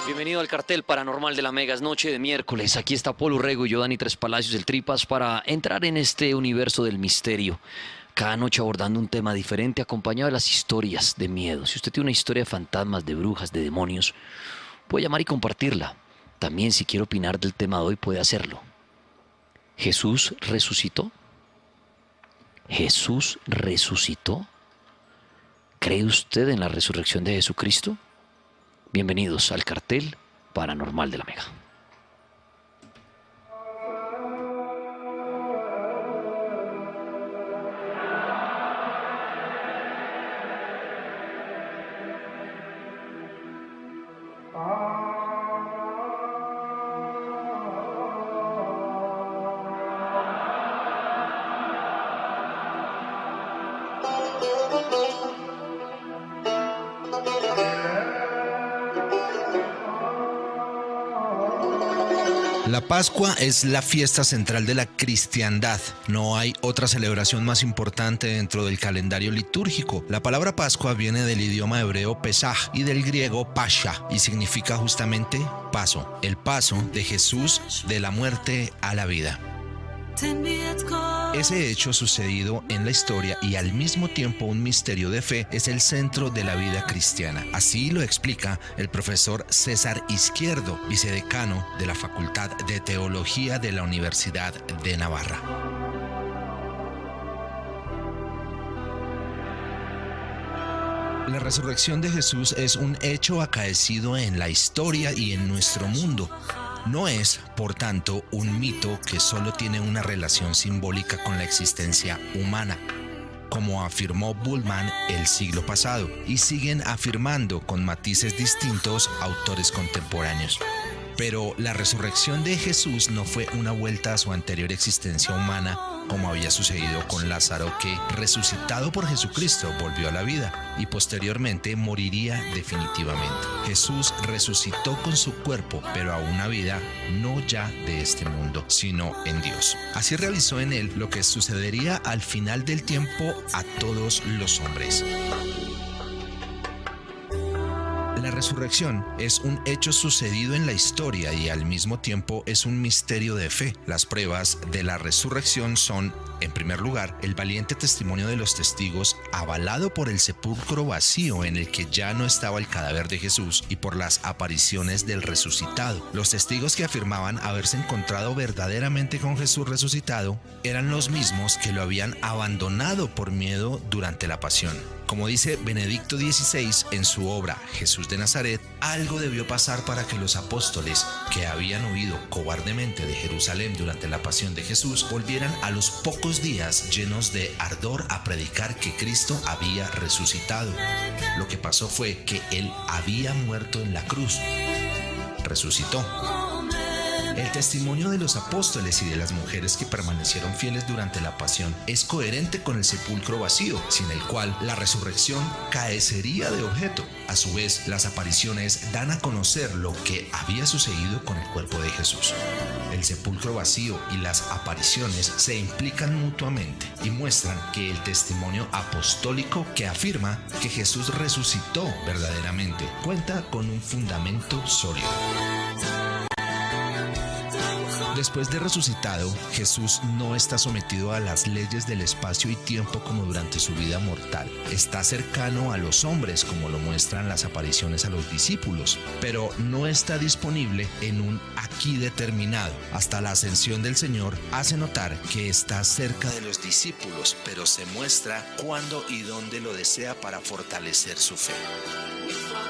Bienvenido al cartel paranormal de la Mega. Es noche de miércoles. Aquí está Paul Urrego y yo, Dani Tres Palacios, el Tripas, para entrar en este universo del misterio. Cada noche abordando un tema diferente, acompañado de las historias de miedo. Si usted tiene una historia de fantasmas, de brujas, de demonios, puede llamar y compartirla. También, si quiere opinar del tema de hoy, puede hacerlo. ¿Jesús resucitó? ¿Jesús resucitó? ¿Cree usted en la resurrección de Jesucristo? Bienvenidos al cartel paranormal de la Mega. La Pascua es la fiesta central de la cristiandad. No hay otra celebración más importante dentro del calendario litúrgico. La palabra Pascua viene del idioma hebreo Pesaj y del griego Pascha y significa justamente paso. El paso de Jesús de la muerte a la vida. Ese hecho sucedido en la historia y al mismo tiempo un misterio de fe es el centro de la vida cristiana. Así lo explica el profesor César Izquierdo, vicedecano de la Facultad de Teología de la Universidad de Navarra. La resurrección de Jesús es un hecho acaecido en la historia y en nuestro mundo. No es, por tanto, un mito que solo tiene una relación simbólica con la existencia humana, como afirmó Bullman el siglo pasado, y siguen afirmando con matices distintos autores contemporáneos. Pero la resurrección de Jesús no fue una vuelta a su anterior existencia humana, como había sucedido con Lázaro, que, resucitado por Jesucristo, volvió a la vida y posteriormente moriría definitivamente. Jesús resucitó con su cuerpo, pero a una vida no ya de este mundo, sino en Dios. Así realizó en él lo que sucedería al final del tiempo a todos los hombres. La resurrección es un hecho sucedido en la historia y al mismo tiempo es un misterio de fe. Las pruebas de la resurrección son, en primer lugar, el valiente testimonio de los testigos avalado por el sepulcro vacío en el que ya no estaba el cadáver de Jesús y por las apariciones del resucitado. Los testigos que afirmaban haberse encontrado verdaderamente con Jesús resucitado eran los mismos que lo habían abandonado por miedo durante la pasión. Como dice Benedicto XVI en su obra Jesús de Nazaret, algo debió pasar para que los apóstoles, que habían huido cobardemente de Jerusalén durante la pasión de Jesús, volvieran a los pocos días llenos de ardor a predicar que Cristo había resucitado. Lo que pasó fue que Él había muerto en la cruz. Resucitó. El testimonio de los apóstoles y de las mujeres que permanecieron fieles durante la pasión es coherente con el sepulcro vacío, sin el cual la resurrección carecería de objeto. A su vez, las apariciones dan a conocer lo que había sucedido con el cuerpo de Jesús. El sepulcro vacío y las apariciones se implican mutuamente y muestran que el testimonio apostólico que afirma que Jesús resucitó verdaderamente cuenta con un fundamento sólido. Después de resucitado, Jesús no está sometido a las leyes del espacio y tiempo como durante su vida mortal. Está cercano a los hombres, como lo muestran las apariciones a los discípulos, pero no está disponible en un aquí determinado. Hasta la ascensión del Señor hace notar que está cerca de los discípulos, pero se muestra cuándo y dónde lo desea para fortalecer su fe.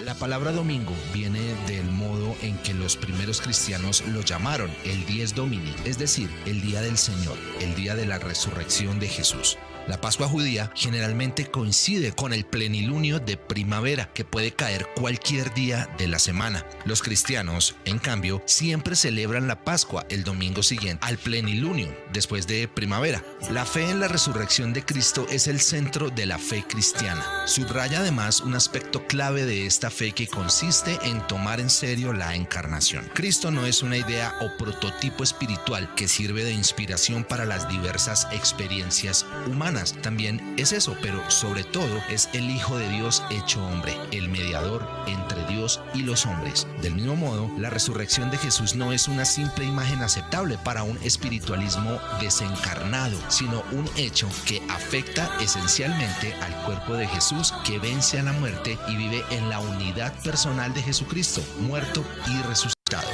La palabra domingo viene del modo en que los primeros cristianos lo llamaron, el Dies Domini, es decir, el día del Señor, el día de la resurrección de Jesús. La Pascua judía generalmente coincide con el plenilunio de primavera, que puede caer cualquier día de la semana. Los cristianos, en cambio, siempre celebran la Pascua el domingo siguiente al plenilunio, después de primavera. La fe en la resurrección de Cristo es el centro de la fe cristiana. Subraya además un aspecto clave de esta fe que consiste en tomar en serio la encarnación. Cristo no es una idea o prototipo espiritual que sirve de inspiración para las diversas experiencias humanas. humanas. También es eso, pero sobre todo es el Hijo de Dios hecho hombre, el mediador entre Dios y los hombres. Del mismo modo, la resurrección de Jesús no es una simple imagen aceptable para un espiritualismo desencarnado, sino un hecho que afecta esencialmente al cuerpo de Jesús, que vence a la muerte y vive en la unidad personal de Jesucristo, muerto y resucitado.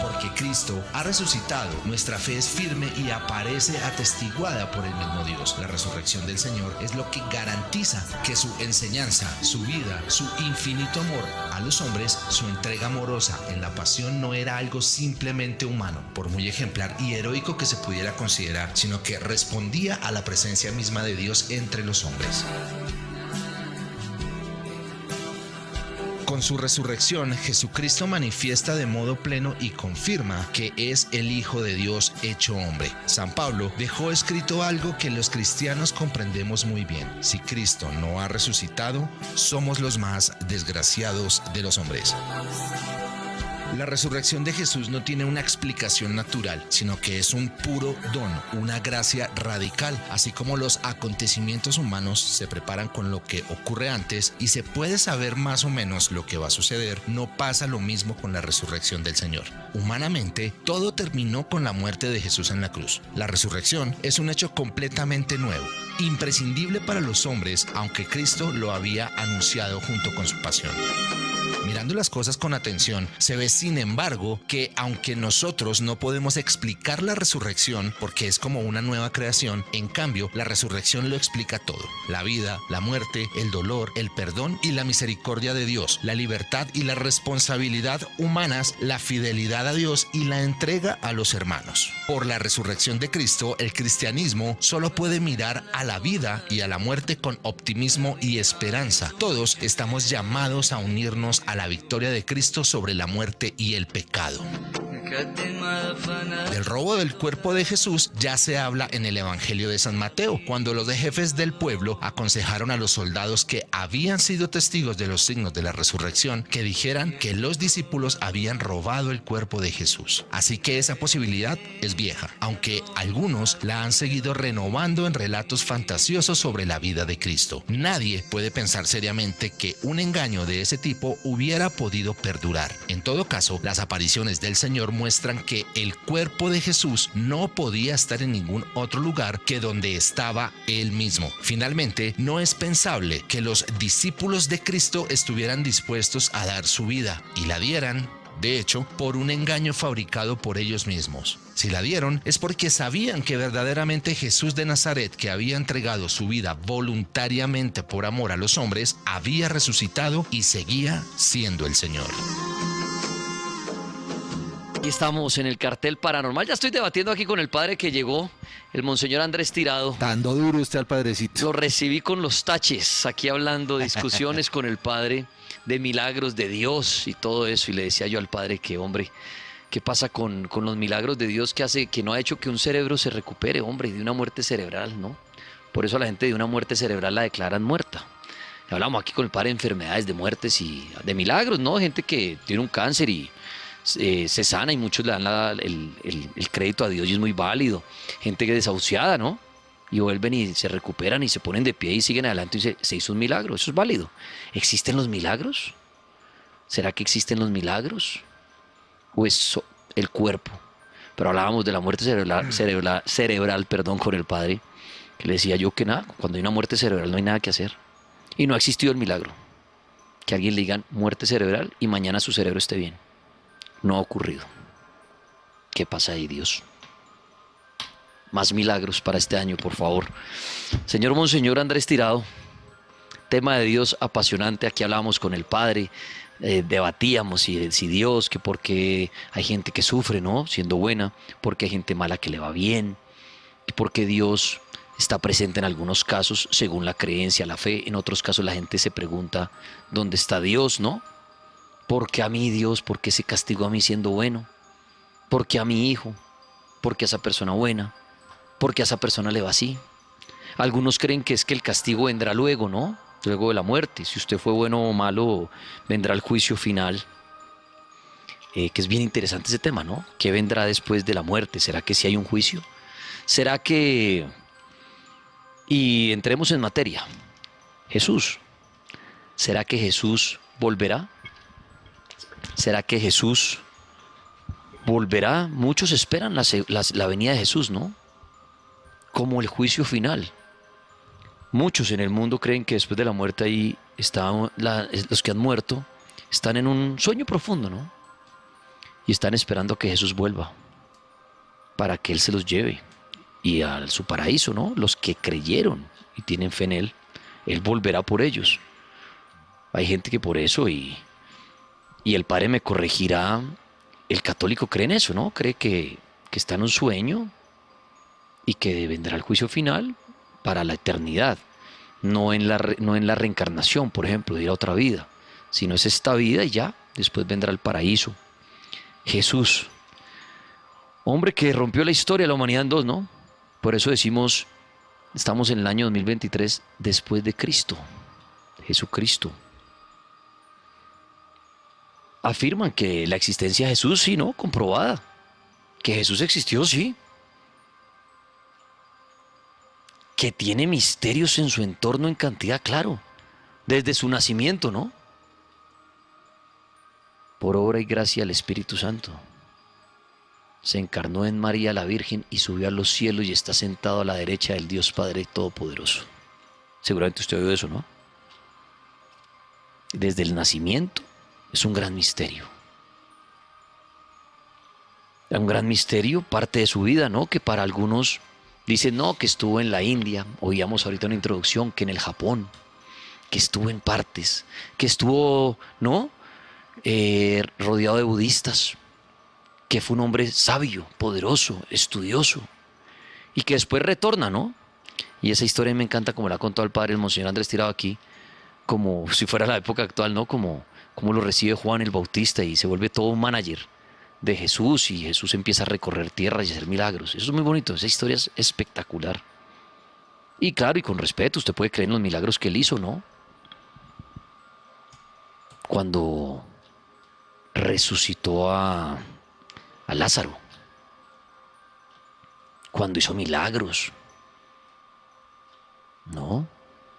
Porque Cristo ha resucitado, nuestra fe es firme y aparece atestiguada por el mismo Dios. La resurrección del Señor es lo que garantiza que su enseñanza, su vida, su infinito amor a los hombres, su entrega amorosa en la pasión no era algo simplemente humano, por muy ejemplar y heroico que se pudiera considerar, sino que respondía a la presencia misma de Dios entre los hombres. Con su resurrección, Jesucristo manifiesta de modo pleno y confirma que es el Hijo de Dios hecho hombre. San Pablo dejó escrito algo que los cristianos comprendemos muy bien. Si Cristo no ha resucitado, somos los más desgraciados de los hombres. La resurrección de Jesús no tiene una explicación natural, sino que es un puro don, una gracia radical, así como los acontecimientos humanos se preparan con lo que ocurre antes y se puede saber más o menos lo que va a suceder. No pasa lo mismo con la resurrección del Señor. Humanamente, todo terminó con la muerte de Jesús en la cruz. La resurrección es un hecho completamente nuevo, imprescindible para los hombres, aunque Cristo lo había anunciado junto con su pasión. Mirando las cosas con atención, se ve sin embargo que aunque nosotros no podemos explicar la resurrección porque es como una nueva creación, en cambio la resurrección lo explica todo: la vida, la muerte, el dolor, el perdón y la misericordia de Dios, la libertad y la responsabilidad humanas, la fidelidad a Dios y la entrega a los hermanos. Por la resurrección de Cristo, el cristianismo solo puede mirar a la vida y a la muerte con optimismo y esperanza. Todos estamos llamados a unirnos a la victoria de Cristo sobre la muerte y el pecado. Del robo del cuerpo de Jesús ya se habla en el Evangelio de San Mateo, cuando los jefes del pueblo aconsejaron a los soldados que habían sido testigos de los signos de la resurrección que dijeran que los discípulos habían robado el cuerpo de Jesús. Así que esa posibilidad es vieja, aunque algunos la han seguido renovando en relatos fantasiosos sobre la vida de Cristo. Nadie puede pensar seriamente que un engaño de ese tipo hubiera podido perdurar. En todo caso, las apariciones del Señor muestran que el cuerpo de Jesús no podía estar en ningún otro lugar que donde estaba Él mismo. Finalmente, no es pensable que los discípulos de Cristo estuvieran dispuestos a dar su vida y la dieran, de hecho, por un engaño fabricado por ellos mismos. Si la dieron es porque sabían que verdaderamente Jesús de Nazaret, que había entregado su vida voluntariamente por amor a los hombres, había resucitado y seguía siendo el Señor. Aquí estamos en el cartel paranormal. Ya estoy debatiendo aquí con el padre que llegó, el monseñor Andrés Tirado. Dando duro usted al padrecito. Lo recibí con los taches, aquí hablando, discusiones con el padre de milagros de Dios y todo eso. Y le decía yo al padre que, hombre, ¿qué pasa con los milagros de Dios que no ha hecho que un cerebro se recupere, hombre, de una muerte cerebral, ¿no? Por eso a la gente de una muerte cerebral la declaran muerta. Hablamos aquí con el padre de enfermedades, de muertes y de milagros, ¿no? Gente que tiene un cáncer y se sana y muchos le dan el crédito a Dios y es muy válido. Gente que es desahuciada, ¿no? Y vuelven y se recuperan y se ponen de pie y siguen adelante y se hizo un milagro. Eso es válido. ¿Existen los milagros? ¿Será que existen los milagros? ¿O es el cuerpo? Pero hablábamos de la muerte cerebral, con el padre, que le decía yo que nada, cuando hay una muerte cerebral no hay nada que hacer. Y no ha existido el milagro. Que alguien le diga muerte cerebral y mañana su cerebro esté bien. No ha ocurrido. ¿Qué pasa ahí, Dios? Más milagros para este año, por favor. Señor Monseñor Andrés Tirado, tema de Dios apasionante. Aquí hablábamos con el padre, debatíamos si Dios, que porque hay gente que sufre, ¿no? Siendo buena, porque hay gente mala que le va bien, y porque Dios está presente en algunos casos según la creencia, la fe. En otros casos la gente se pregunta, ¿dónde está Dios, no? ¿Por qué a mí, Dios? ¿Por qué se castigó a mí siendo bueno? ¿Por qué a mi hijo? ¿Por qué a esa persona buena? ¿Por qué a esa persona le va así? Algunos creen que es que el castigo vendrá luego, ¿no? Luego de la muerte. Si usted fue bueno o malo, vendrá el juicio final. Que es bien interesante ese tema, ¿no? ¿Qué vendrá después de la muerte? ¿Será que sí hay un juicio? ¿Será que... Y entremos en materia. Jesús. ¿Será que Jesús volverá? ¿Será que Jesús volverá? Muchos esperan la venida de Jesús, ¿no? Como el juicio final. Muchos en el mundo creen que después de la muerte ahí están los que han muerto, están en un sueño profundo, ¿no? Y están esperando que Jesús vuelva para que Él se los lleve y a su paraíso, ¿no? Los que creyeron y tienen fe en Él volverá por ellos. Hay gente que por eso, y el Padre me corregirá, el católico cree en eso, ¿no? Cree que está en un sueño y que vendrá el juicio final para la eternidad. No en la reencarnación, por ejemplo, de ir a otra vida, sino es esta vida y ya, después vendrá el paraíso. Jesús, hombre que rompió la historia de la humanidad en dos, ¿no? Por eso decimos, estamos en el año 2023 después de Cristo, Jesucristo. Afirman que la existencia de Jesús, sí, ¿no? Comprobada. Que Jesús existió, sí. Que tiene misterios en su entorno en cantidad, claro. Desde su nacimiento, ¿no? Por obra y gracia del Espíritu Santo. Se encarnó en María la Virgen y subió a los cielos y está sentado a la derecha del Dios Padre Todopoderoso. Seguramente usted ha oído eso, ¿no? Desde el nacimiento es un gran misterio. Un gran misterio, parte de su vida, ¿no? Que para algunos dicen, no, que estuvo en la India. Oíamos ahorita una introducción, que en el Japón, que estuvo en partes, que estuvo, ¿no? Rodeado de budistas, que fue un hombre sabio, poderoso, estudioso, y que después retorna, ¿no? Y esa historia me encanta como la ha contado el padre, el monseñor Andrés Tirado aquí, como si fuera la época actual, ¿no? Como lo recibe Juan el Bautista y se vuelve todo un manager de Jesús y Jesús empieza a recorrer tierras y a hacer milagros. Eso es muy bonito, esa historia es espectacular. Y claro, y con respeto, usted puede creer en los milagros que él hizo, ¿no? Cuando resucitó a Lázaro, cuando hizo milagros, ¿no?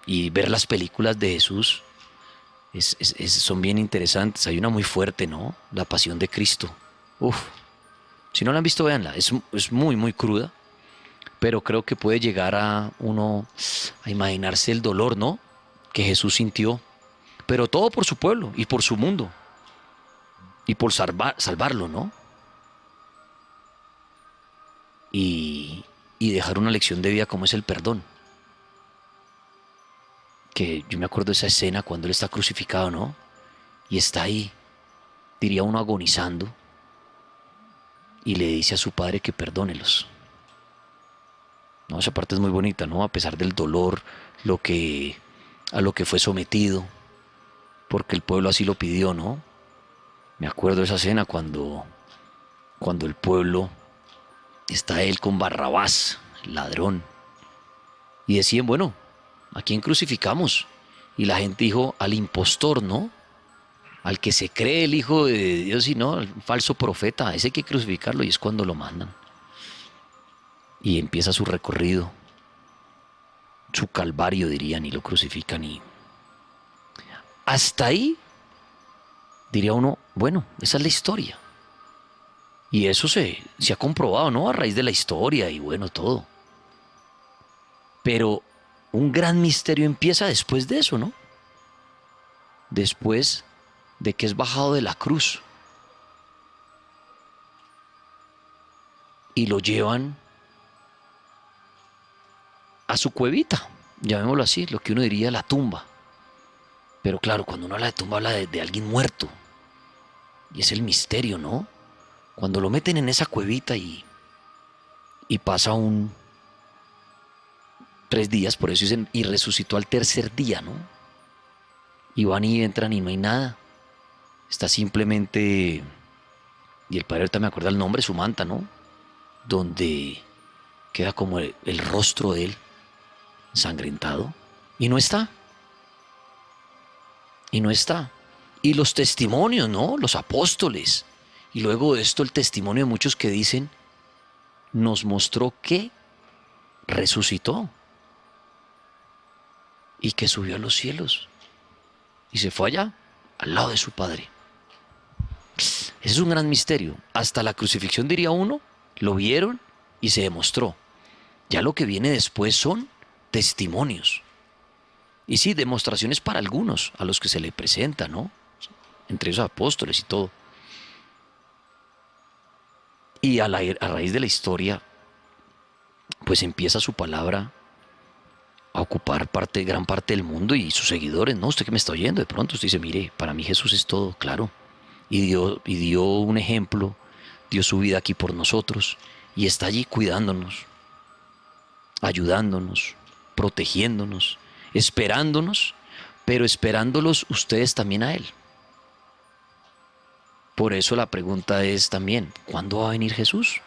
Y ver las películas de Jesús son bien interesantes. Hay una muy fuerte, ¿no? La Pasión de Cristo. Uf, si no la han visto, véanla. Es muy, muy cruda, pero creo que puede llegar a uno a imaginarse el dolor, ¿no? Que Jesús sintió, pero todo por su pueblo y por su mundo y por salvarlo, ¿no? Y dejar una lección de vida como es el perdón. Que yo me acuerdo de esa escena cuando él está crucificado, ¿no? Y está ahí, diría uno, agonizando, y le dice a su padre que perdónelos. No, esa parte es muy bonita, ¿no? A pesar del dolor, a lo que fue sometido, porque el pueblo así lo pidió, ¿no? Me acuerdo de esa escena cuando el pueblo está él con Barrabás, el ladrón, y decían, bueno, ¿a quién crucificamos? Y la gente dijo, al impostor, ¿no? Al que se cree el Hijo de Dios y no, el falso profeta, ese hay que crucificarlo, y es cuando lo mandan. Y empieza su recorrido, su calvario dirían, y lo crucifican, y hasta ahí diría uno, bueno, esa es la historia. Y eso se ha comprobado, ¿no? A raíz de la historia y bueno, todo. Pero un gran misterio empieza después de eso, ¿no? Después de que es bajado de la cruz. Y lo llevan a su cuevita, llamémoslo así, lo que uno diría la tumba. Pero claro, cuando uno habla de tumba, habla de alguien muerto. Y es el misterio, ¿no? Cuando lo meten en esa cuevita y pasa 3 días, por eso dicen, y resucitó al tercer día, ¿no? Y van y entran y no hay nada. Está simplemente, y el padre ahorita me acuerda el nombre, su manta, ¿no? Donde queda como el rostro de él, ensangrentado, y no está. Y no está. Y los testimonios, ¿no? Los apóstoles. Y luego de esto el testimonio de muchos que dicen, nos mostró que resucitó y que subió a los cielos y se fue allá, al lado de su Padre. Ese es un gran misterio. Hasta la crucifixión, diría uno, lo vieron y se demostró. Ya lo que viene después son testimonios. Y sí, demostraciones para algunos, a los que se le presenta, ¿no? Entre esos apóstoles y todo. Y a raíz de la historia, pues empieza su palabra a ocupar gran parte del mundo y sus seguidores, ¿no? Usted que me está oyendo, de pronto usted dice, mire, para mí Jesús es todo, claro. Y dio un ejemplo, dio su vida aquí por nosotros y está allí cuidándonos, ayudándonos, protegiéndonos, esperándonos, pero esperándolos ustedes también a Él. Por eso la pregunta es también, ¿cuándo va a venir Jesús?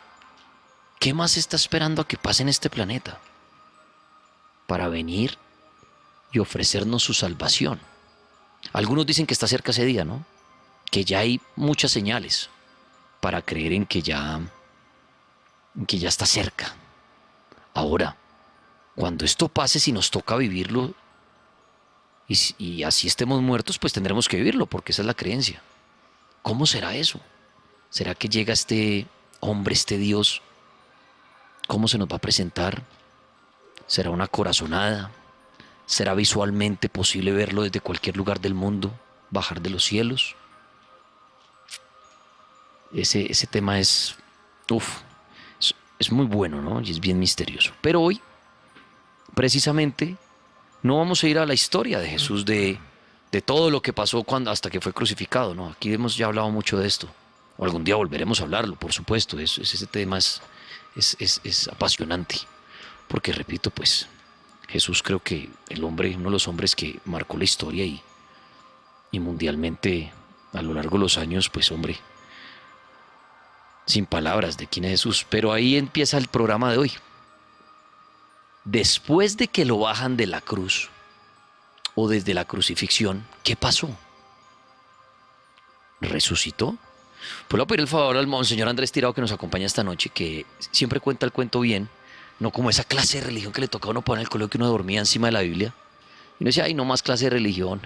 ¿Qué más está esperando a que pase en este planeta? Para venir y ofrecernos su salvación. Algunos dicen que está cerca ese día, ¿no? Que ya hay muchas señales para creer en que ya está cerca. Ahora, cuando esto pase, si nos toca vivirlo y así estemos muertos, pues tendremos que vivirlo, porque esa es la creencia. ¿Cómo será eso? ¿Será que llega este hombre, este Dios? ¿Cómo se nos va a presentar? ¿Será una corazonada? ¿Será visualmente posible verlo desde cualquier lugar del mundo, bajar de los cielos? Ese tema es muy bueno, ¿no? Y es bien misterioso. Pero hoy, precisamente, no vamos a ir a la historia de Jesús, de todo lo que pasó hasta que fue crucificado, ¿no? Aquí hemos ya hablado mucho de esto. O algún día volveremos a hablarlo, por supuesto. Ese tema es apasionante. Porque, repito, pues, Jesús, creo que uno de los hombres que marcó la historia y mundialmente a lo largo de los años, pues, hombre, sin palabras de quién es Jesús. Pero ahí empieza el programa de hoy. Después de que lo bajan de la cruz, o desde la crucifixión, ¿qué pasó? ¿Resucitó? Pues le voy a pedir el favor al monseñor Andrés Tirado, que nos acompaña esta noche, que siempre cuenta el cuento bien, no como esa clase de religión que le toca a uno poner en el colegio, que uno dormía encima de la Biblia. Y uno decía, ay, no más clase de religión.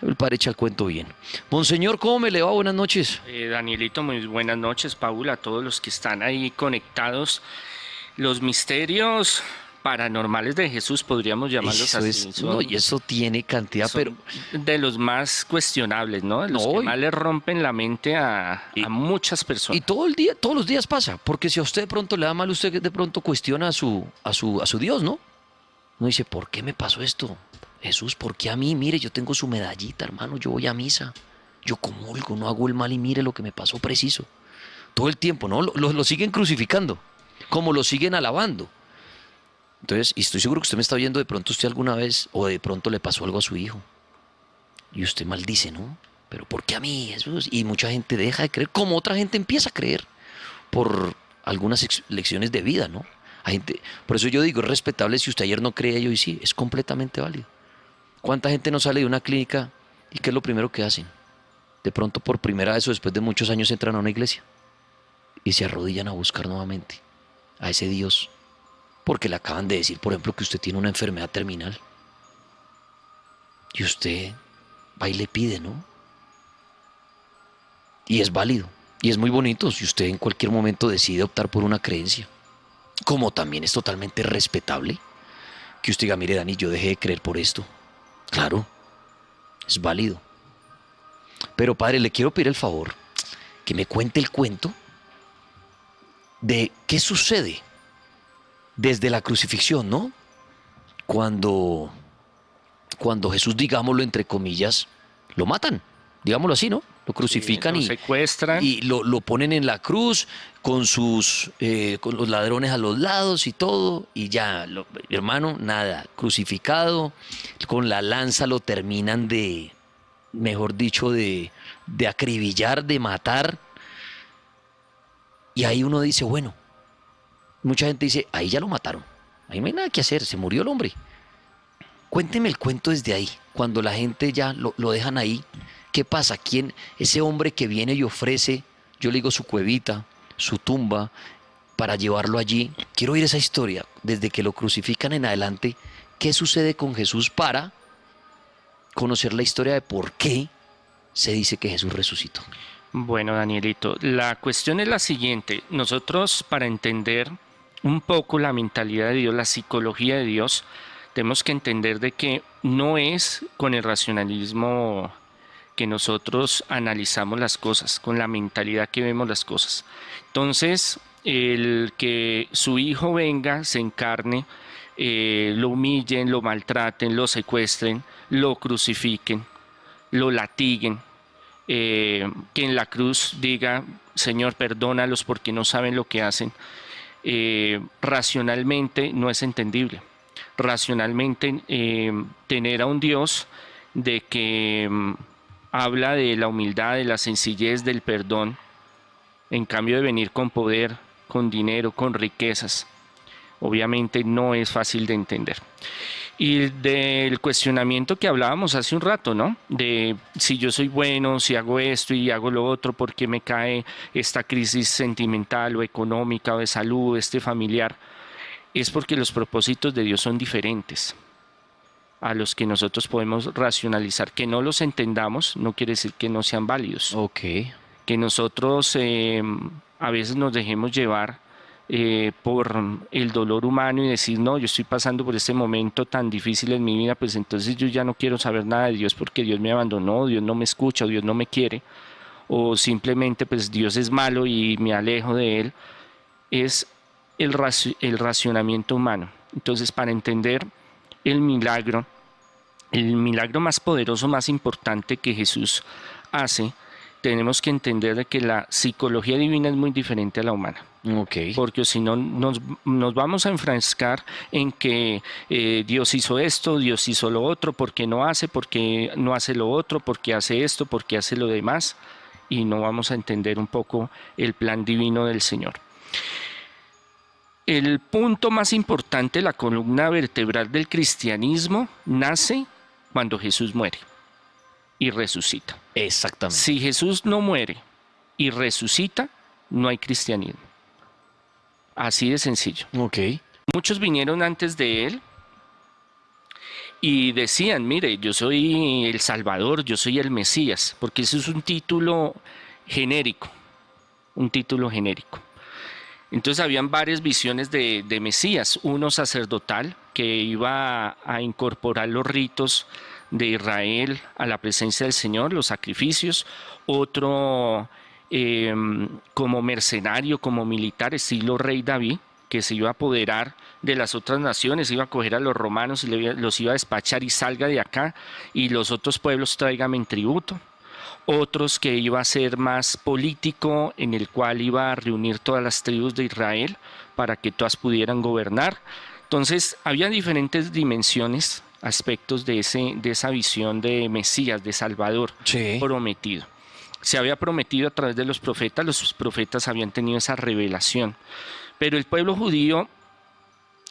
El padre echa el cuento bien. Monseñor, ¿cómo me le va? Buenas noches. Danielito, muy buenas noches, Paula, a todos los que están ahí conectados. Los misterios paranormales de Jesús, podríamos llamarlos así. No, y eso tiene cantidad, pero de los más cuestionables, ¿no? De los que más le rompen la mente a muchas personas. Y todos los días pasa, porque si a usted de pronto le da mal, usted de pronto cuestiona a su Dios, ¿no? Uno dice, ¿por qué me pasó esto? Jesús, ¿por qué a mí? Mire, yo tengo su medallita, hermano, yo voy a misa, yo comulgo, no hago el mal y mire lo que me pasó preciso. Todo el tiempo, ¿no? Lo siguen crucificando, como lo siguen alabando. Entonces, y estoy seguro que usted me está oyendo, de pronto usted alguna vez, o de pronto le pasó algo a su hijo, y usted maldice, ¿no? Pero ¿por qué a mí, Jesús? Y mucha gente deja de creer, como otra gente empieza a creer, por algunas lecciones de vida, ¿no? Por eso yo digo, es respetable si usted ayer no creía y hoy sí, es completamente válido. ¿Cuánta gente no sale de una clínica y qué es lo primero que hacen? De pronto por primera vez o después de muchos años entran a una iglesia y se arrodillan a buscar nuevamente a ese Dios, porque le acaban de decir, por ejemplo, que usted tiene una enfermedad terminal y usted va y le pide, ¿no? Y es válido y es muy bonito si usted en cualquier momento decide optar por una creencia, como también es totalmente respetable que usted diga, mire, Dani, yo dejé de creer por esto. Claro, es válido. Pero padre, le quiero pedir el favor que me cuente el cuento de qué sucede desde la crucifixión, ¿no? Cuando Jesús, digámoslo entre comillas, lo matan, digámoslo así, ¿no? Lo crucifican lo secuestran y lo ponen en la cruz con con los ladrones a los lados y todo, y ya, hermano, nada, crucificado, con la lanza lo terminan mejor dicho, de acribillar, de matar. Y ahí uno dice, bueno, mucha gente dice, ahí ya lo mataron, ahí no hay nada que hacer, se murió el hombre. Cuénteme el cuento desde ahí, cuando la gente ya lo dejan ahí. ¿Qué pasa? ¿Quién? Ese hombre que viene y ofrece, yo le digo su cuevita, su tumba, para llevarlo allí. Quiero oír esa historia, desde que lo crucifican en adelante, ¿qué sucede con Jesús para conocer la historia de por qué se dice que Jesús resucitó? Bueno, Danielito, la cuestión es la siguiente. Nosotros, para entender un poco la mentalidad de Dios, la psicología de Dios, tenemos que entender de que no es con el racionalismo que nosotros analizamos las cosas, con la mentalidad que vemos las cosas. Entonces, el que su hijo venga, se encarne, lo humillen, lo maltraten, lo secuestren, lo crucifiquen, lo latiguen, que en la cruz diga, Señor, perdónalos porque no saben lo que hacen, racionalmente no es entendible. Racionalmente tener a un Dios de que habla de la humildad, de la sencillez, del perdón, en cambio de venir con poder, con dinero, con riquezas, obviamente no es fácil de entender. Y del cuestionamiento que hablábamos hace un rato, ¿no? De si yo soy bueno, si hago esto y hago lo otro, ¿por qué me cae esta crisis sentimental o económica o de salud, familiar? Es porque los propósitos de Dios son diferentes a los que nosotros podemos racionalizar. Que no los entendamos no quiere decir que no sean válidos. Ok. Que nosotros a veces nos dejemos llevar por el dolor humano y decir, no, yo estoy pasando por este momento tan difícil en mi vida, pues entonces yo ya no quiero saber nada de Dios porque Dios me abandonó, Dios no me escucha, Dios no me quiere, o simplemente pues Dios es malo y me alejo de Él. Es el racionamiento humano. Entonces, para entender el milagro más poderoso, más importante que Jesús hace, tenemos que entender de que la psicología divina es muy diferente a la humana. Okay. Porque si no nos vamos a enfrascar en que Dios hizo esto, Dios hizo lo otro, porque no hace lo otro, porque hace esto, porque hace lo demás, y no vamos a entender un poco el plan divino del Señor. El punto más importante, la columna vertebral del cristianismo, nace cuando Jesús muere y resucita. Exactamente. Si Jesús no muere y resucita, no hay cristianismo. Así de sencillo. Ok. Muchos vinieron antes de él y decían, mire, yo soy el Salvador, yo soy el Mesías, porque eso es un título genérico, Entonces habían varias visiones de Mesías, uno sacerdotal que iba a incorporar los ritos de Israel a la presencia del Señor, los sacrificios, otro como mercenario, como militar, estilo rey David, que se iba a apoderar de las otras naciones, iba a coger a los romanos y los iba a despachar y salga de acá, y los otros pueblos tráiganme en tributo. Otros que iba a ser más político, en el cual iba a reunir todas las tribus de Israel para que todas pudieran gobernar. Entonces, había diferentes dimensiones, aspectos de esa visión de Mesías, de Salvador, sí, prometido. Se había prometido a través de los profetas habían tenido esa revelación. Pero el pueblo judío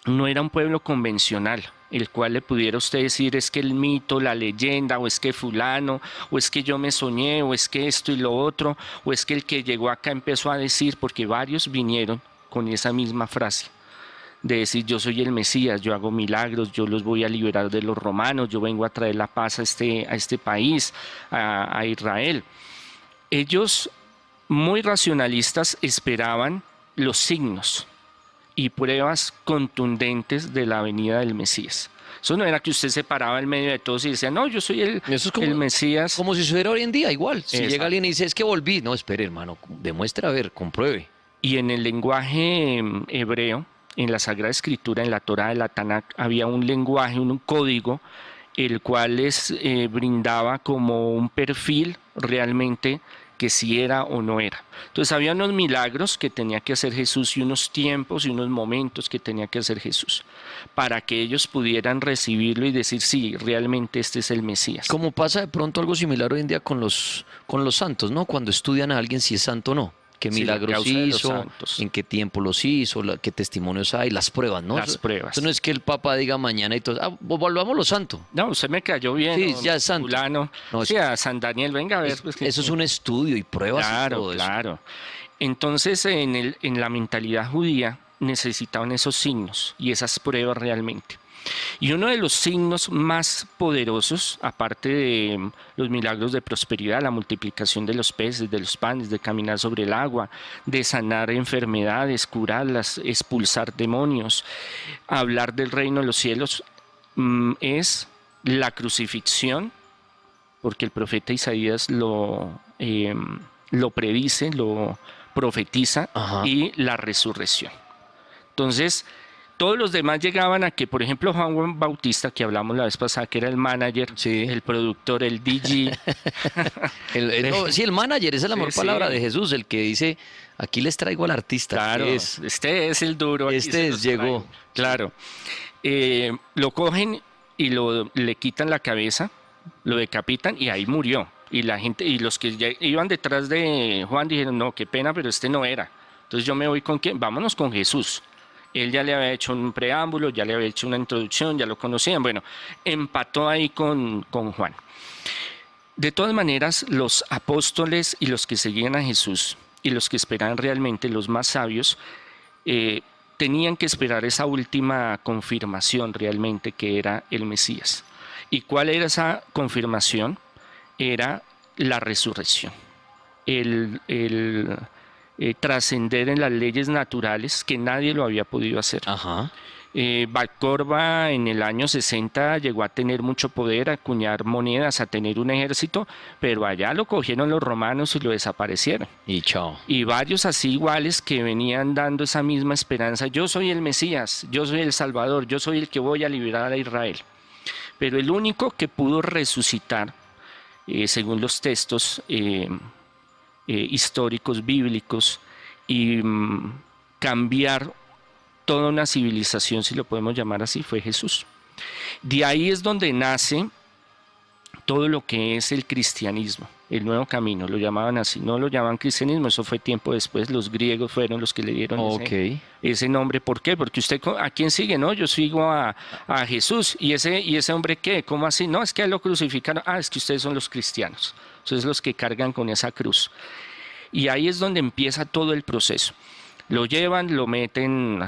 no era un pueblo convencional, el cual le pudiera usted decir es que el mito, la leyenda, o es que fulano, o es que yo me soñé, o es que esto y lo otro, o es que el que llegó acá empezó a decir, porque varios vinieron con esa misma frase, de decir yo soy el Mesías, yo hago milagros, yo los voy a liberar de los romanos, yo vengo a traer la paz a este país, a Israel. Ellos, muy racionalistas, esperaban los signos y pruebas contundentes de la venida del Mesías. Eso no era que usted se paraba en medio de todos y decía, no, yo soy el Mesías. Como si sucediera hoy en día, igual. Si Exacto. Llega alguien y dice, es que volví. No, espere, hermano, demuestre, a ver, compruebe. Y en el lenguaje hebreo, en la Sagrada Escritura, en la Torá de la Tanakh, había un lenguaje, un código, el cual les brindaba como un perfil realmente que si era o no era. Entonces había unos milagros que tenía que hacer Jesús y unos tiempos y unos momentos que tenía que hacer Jesús para que ellos pudieran recibirlo y decir, sí, realmente este es el Mesías. Como pasa de pronto algo similar hoy en día con los santos, ¿no? Cuando estudian a alguien si es santo o no. qué Sí, la milagros causa de los hizo, santos. en qué tiempo los hizo, qué testimonios hay, las pruebas, ¿no? Las pruebas. Eso no es que el Papa diga mañana y todo, volvamos los santos. No, usted me cayó bien, Sí, o ya es santo. fulano. No, Sí, a San Daniel, venga a ver. Pues, eso es un estudio y pruebas y claro, todo eso. claro. Entonces, en la mentalidad judía necesitaban esos signos y esas pruebas realmente. Y uno de los signos más poderosos, aparte de los milagros de prosperidad, la multiplicación de los peces, de los panes, de caminar sobre el agua, de sanar enfermedades, curarlas, expulsar demonios, hablar del reino de los cielos, es la crucifixión, porque el profeta Isaías lo predice, lo profetiza, Ajá. y la resurrección. Entonces, todos los demás llegaban a que, por ejemplo, Juan Bautista, que hablamos la vez pasada, que era el manager, Sí. el productor, el DJ. Sí, el manager, esa es la Sí, mejor sí. palabra de Jesús, el que dice, aquí les traigo al artista. Claro, que es. este es el duro. aquí Este se los llegó. traigo. Claro. Lo cogen y le quitan la cabeza, lo decapitan y ahí murió. Y la gente, y los que ya iban detrás de Juan dijeron, no, qué pena, pero este no era. Entonces yo me voy con quién, vámonos con Jesús. Él ya le había hecho un preámbulo, ya le había hecho una introducción, ya lo conocían. Bueno, empató ahí con Juan. De todas maneras, los apóstoles y los que seguían a Jesús y los que esperaban realmente, los más sabios, tenían que esperar esa última confirmación realmente que era el Mesías. ¿Y cuál era esa confirmación? Era la resurrección. Trascender en las leyes naturales que nadie lo había podido hacer. Ajá. Valcorba en el año 60 llegó a tener mucho poder, a acuñar monedas, a tener un ejército, pero allá lo cogieron los romanos y lo desaparecieron. Y chao. Y varios así iguales que venían dando esa misma esperanza. Yo soy el Mesías, yo soy el Salvador, yo soy el que voy a liberar a Israel. Pero el único que pudo resucitar, según los textos históricos, bíblicos, y cambiar toda una civilización, si lo podemos llamar así, fue Jesús. De ahí es donde nace todo lo que es el cristianismo, el nuevo camino, lo llamaban así, no lo llamaban cristianismo, eso fue tiempo después, los griegos fueron los que le dieron ese nombre. ¿Por qué? Porque usted, ¿a quién sigue? No, yo sigo a Jesús. ¿Y ese hombre qué? ¿Cómo así? No, es que a él lo crucificaron. Ah, es que ustedes son los cristianos, entonces los que cargan con esa cruz. Y ahí es donde empieza todo el proceso. Lo llevan, lo meten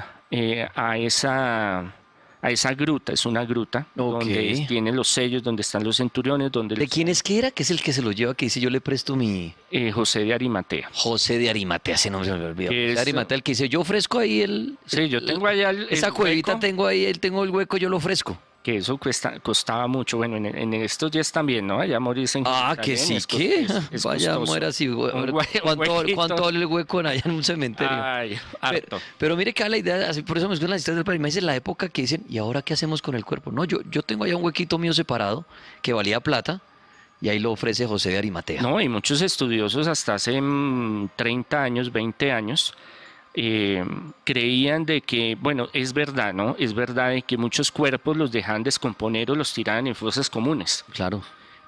a esa gruta, es una gruta, donde tiene los sellos, donde están los centuriones, donde... ¿De quién es que era? ¿Que es el que se lo lleva? Que dice, yo le presto mi... José de Arimatea. José de Arimatea, ese nombre se me olvidó. José Es- de Arimatea, el que dice, yo ofrezco ahí Sí, yo tengo allá esa cuevita hueco, tengo ahí, tengo el hueco, yo lo ofrezco. que eso costaba mucho. Bueno, en estos días también, ¿no? Allá morirse en Ah, que sí, Jerusalén ¿qué? es Vaya, costoso. muera así. Un ¿Cuánto huequito. vale el hueco allá en un cementerio? Ay, harto. Pero mire que la idea, así, por eso me gustan las historias del país, me dice la época que dicen, ¿y ahora qué hacemos con el cuerpo? No, yo tengo allá un huequito mío separado que valía plata y ahí lo ofrece José de Arimatea. No, y muchos estudiosos hasta hace 30 años, 20 años, creían de que, bueno, es verdad, ¿no? Es verdad de que muchos cuerpos los dejaban descomponer o los tiraban en fosas comunes, Claro.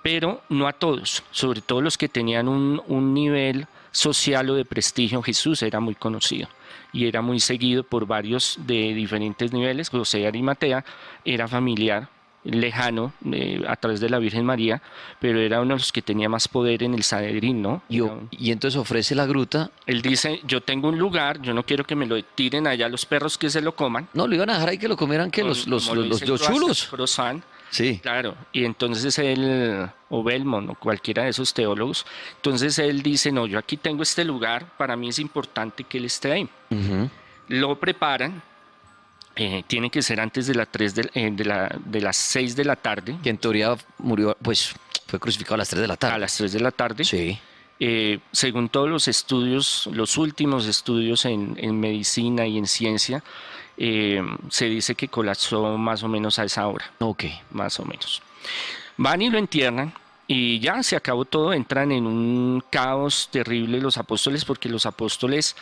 pero no a todos, sobre todo los que tenían un nivel social o de prestigio. Jesús era muy conocido y era muy seguido por varios de diferentes niveles. José de Arimatea era familiar, lejano, a través de la Virgen María, pero era uno de los que tenía más poder en el Sanedrín, ¿no? Y entonces ofrece la gruta. Él dice, yo tengo un lugar, yo no quiero que me lo tiren allá los perros que se lo coman. No, lo iban a dejar ahí que lo comieran, que los Como lo dice chulos. Croissant. Sí. Claro, y entonces él, o Belmont, o cualquiera de esos teólogos, entonces él dice, no, yo aquí tengo este lugar, para mí es importante que él esté ahí. Ujú. Lo preparan, tiene que ser antes de las 6 de la tarde, Que en teoría murió, pues fue crucificado a las 3 de la a tarde. las 3 de la tarde. Sí. Según todos los estudios, los últimos estudios en medicina y en ciencia, se dice que colapsó más o menos a esa hora, Ok. más o menos. Van y lo entierran y ya se acabó todo, entran en un caos terrible los apóstoles, porque los apóstoles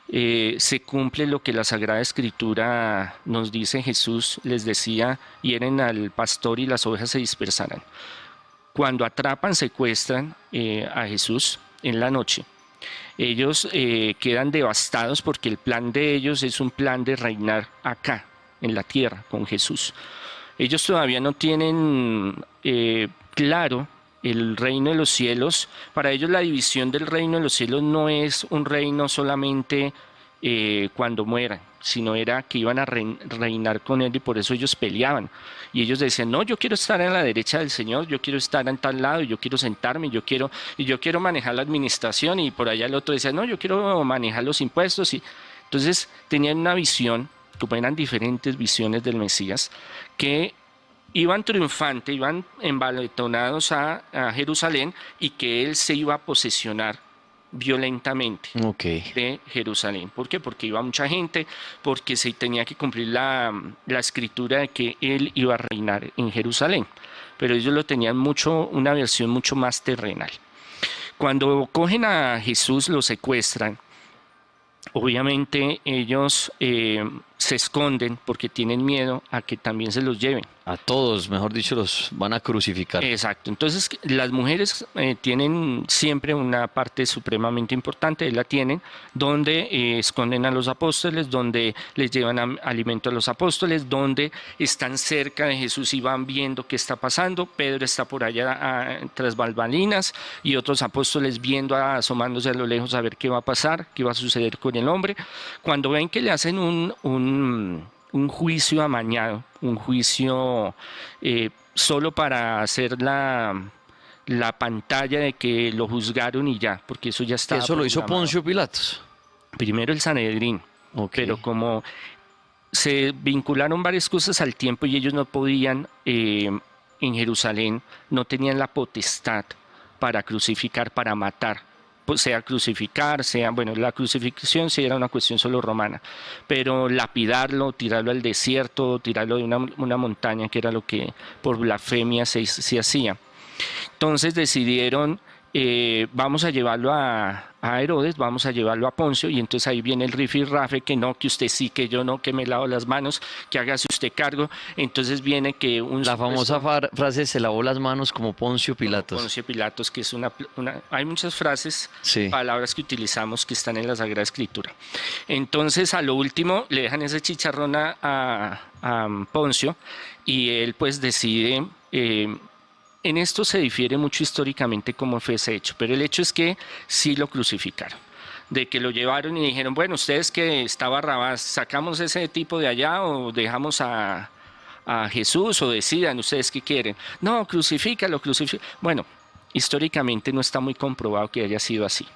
se cumple lo que la Sagrada Escritura nos dice. Jesús les decía, hieren al pastor y las ovejas se dispersarán. Cuando atrapan, secuestran a Jesús en la noche, Ellos quedan devastados porque el plan de ellos es un plan de reinar acá, en la tierra, con Jesús. Ellos todavía no tienen claro el reino de los cielos. Para ellos la división del reino de los cielos no es un reino solamente cuando mueran, sino era que iban a reinar con él, y por eso ellos peleaban. Y ellos decían, no, yo quiero estar en la derecha del Señor, yo quiero estar en tal lado, yo quiero sentarme, yo quiero manejar la administración, y por allá el otro decía, no, yo quiero manejar los impuestos. Y entonces tenían una visión, como eran diferentes visiones del Mesías, que iban triunfantes, iban envaletonados a Jerusalén, y que él se iba a posesionar violentamente de Jerusalén. ¿Por qué? Porque iba mucha gente, porque se tenía que cumplir la escritura de que él iba a reinar en Jerusalén, pero ellos lo tenían una versión mucho más terrenal. Cuando cogen a Jesús, lo secuestran, obviamente ellos se esconden porque tienen miedo a que también se los lleven. A todos, mejor dicho, los van a crucificar. Exacto. Entonces, las mujeres tienen siempre una parte supremamente importante, la tienen, donde esconden a los apóstoles, donde les llevan alimento a los apóstoles, donde están cerca de Jesús y van viendo qué está pasando. Pedro está por allá tras bambalinas, y otros apóstoles viendo, asomándose a lo lejos a ver qué va a pasar, qué va a suceder con el hombre. Cuando ven que le hacen un juicio amañado, un juicio solo para hacer la pantalla de que lo juzgaron y ya, porque eso ya estaba Eso lo hizo programado. Poncio Pilatos. Primero el Sanedrín, pero como se vincularon varias cosas al tiempo y ellos no podían, en Jerusalén, no tenían la potestad para crucificar, para matar, sea crucificar, bueno, la crucifixión sí era una cuestión solo romana, pero lapidarlo, tirarlo al desierto, tirarlo de una montaña, que era lo que por blasfemia se hacía. Entonces decidieron, vamos a llevarlo a Herodes, vamos a llevarlo a Poncio, y entonces ahí viene el rifirrafe, que no, que usted sí, que yo no, que me lavo las manos, que hágase usted cargo. Entonces viene que La famosa frase, se lavó las manos como Poncio Pilatos. Poncio Pilatos, que es hay muchas frases, sí, palabras que utilizamos que están en la Sagrada Escritura. Entonces a lo último le dejan ese chicharrón a Poncio, y él pues decide... En esto se difiere mucho históricamente cómo fue ese hecho, pero el hecho es que sí lo crucificaron, de que lo llevaron y dijeron, bueno, ustedes que está Barrabás, ¿sacamos ese tipo de allá o dejamos a Jesús, o decidan ustedes qué quieren? No, crucifícalo. Bueno, históricamente no está muy comprobado que haya sido así.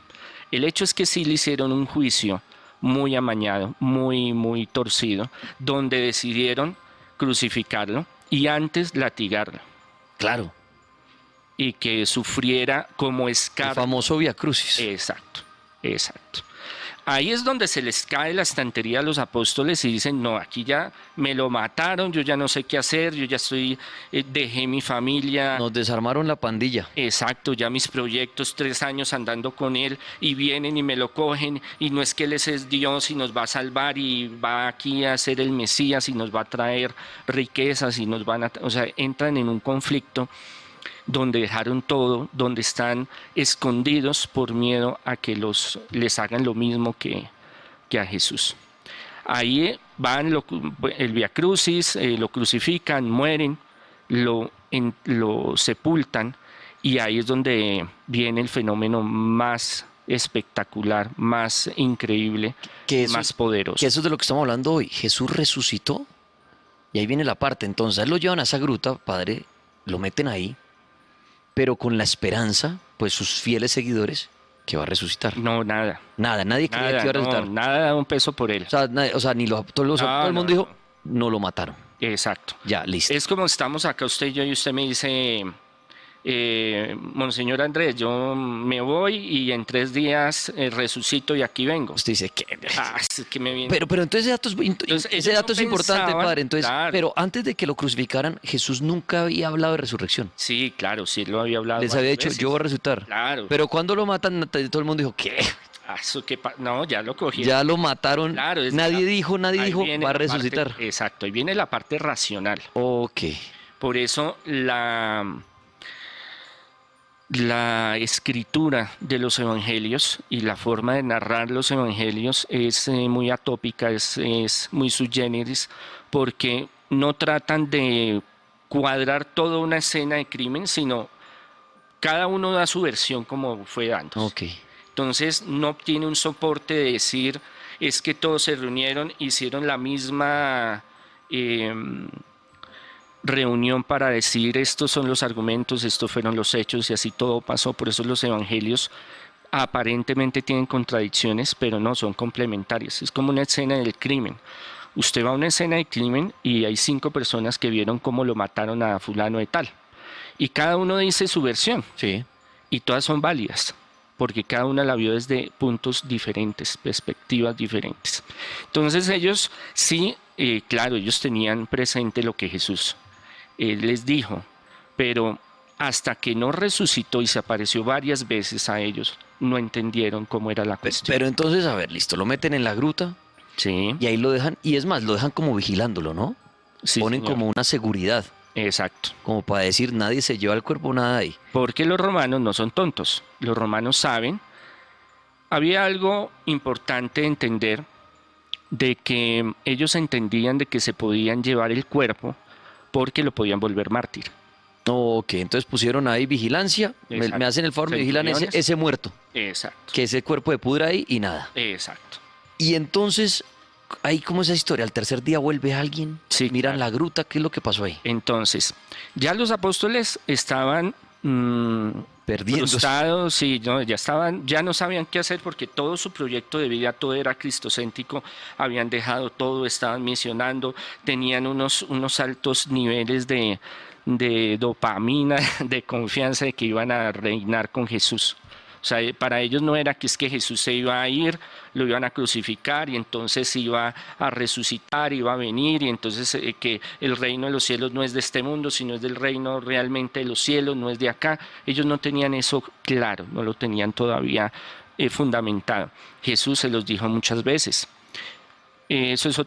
El hecho es que sí le hicieron un juicio muy amañado, muy torcido, donde decidieron crucificarlo y antes latigarlo. Claro. Y que sufriera como escarnio. El famoso Vía Crucis. Exacto. Ahí es donde se les cae la estantería a los apóstoles y dicen, no, aquí ya me lo mataron, yo ya no sé qué hacer, yo ya dejé mi familia. Nos desarmaron la pandilla. Exacto, ya mis proyectos, 3 años andando con él, y vienen y me lo cogen, y no es que él es Dios y nos va a salvar y va aquí a ser el Mesías y nos va a traer riquezas y nos van a... O sea, entran en un conflicto donde dejaron todo, donde están escondidos por miedo a que les hagan lo mismo que a Jesús. Ahí van el Vía Crucis, lo crucifican, mueren, lo sepultan, y ahí es donde viene el fenómeno más espectacular, más increíble, más poderoso. Que eso es de lo que estamos hablando hoy. Jesús resucitó, y ahí viene la parte. Entonces lo llevan a esa gruta, padre, lo meten ahí, pero con la esperanza, pues sus fieles seguidores, que va a resucitar. No, nada. Nadie creía que iba a resucitar. Nada da un peso por él. O sea ni todo el mundo dijo, no lo mataron. Exacto. Ya, listo. Es como estamos acá usted y yo, y usted me dice, Monseñor Andrés, yo me voy y en 3 días resucito y aquí vengo. Usted dice, ¿qué? Es que me viene. Pero entonces ese dato es importante, padre. Entonces, claro. Pero antes de que lo crucificaran, Jesús nunca había hablado de resurrección. Sí, claro, sí, lo había hablado. Les había dicho, yo voy a resucitar. Claro. Pero cuando lo matan, todo el mundo dijo, ¿qué? No, ya lo cogieron. Ya lo mataron. Claro, nadie dijo, va a resucitar. Exacto, ahí viene la parte racional. Ok. Por eso La escritura de los evangelios y la forma de narrar los evangelios es muy atópica, es muy sui generis, porque no tratan de cuadrar toda una escena de crimen, sino cada uno da su versión como fue dándose. Ok. Entonces no tiene un soporte de decir, es que todos se reunieron, hicieron la misma reunión para decir estos son los argumentos, estos fueron los hechos y así todo pasó. Por eso los evangelios aparentemente tienen contradicciones, pero no, son complementarias. Es como una escena del crimen. Usted va a una escena de crimen y hay 5 personas que vieron cómo lo mataron a fulano de tal. Y cada uno dice su versión. Sí. Y todas son válidas, porque cada una la vio desde puntos diferentes, perspectivas diferentes. Entonces ellos sí, claro, ellos tenían presente lo que Jesús les dijo, pero hasta que no resucitó y se apareció varias veces a ellos, no entendieron cómo era la cuestión. Pero entonces, a ver, listo, lo meten en la gruta Sí, y ahí lo dejan, y es más, lo dejan como vigilándolo, ¿no? sí, Ponen señor. como una seguridad, Exacto. como para decir nadie se lleva el cuerpo, nada ahí. Porque los romanos no son tontos. Los romanos saben. Había algo importante de entender, de que ellos entendían de que se podían llevar el cuerpo porque lo podían volver mártir. Ok, entonces pusieron ahí vigilancia, me Exacto. hacen el favor, me vigilan Centuriones. ese muerto, Exacto. que ese cuerpo de pudra ahí y nada. Exacto. Y entonces, ahí como esa historia, al tercer día vuelve alguien, Sí, miran claro. la gruta, ¿qué es lo que pasó ahí? Entonces, ya los apóstoles estaban Perdiendo. frustrados, sí, no, ya no sabían qué hacer porque todo su proyecto de vida, todo era cristocéntrico, habían dejado todo, estaban misionando, tenían unos altos niveles de dopamina, de confianza de que iban a reinar con Jesús. O sea, para ellos no era que es que Jesús se iba a ir, lo iban a crucificar y entonces iba a resucitar, iba a venir y entonces que el reino de los cielos no es de este mundo, sino es del reino realmente de los cielos, no es de acá. Ellos no tenían eso claro, no lo tenían todavía fundamentado. Jesús se los dijo muchas veces. Eso es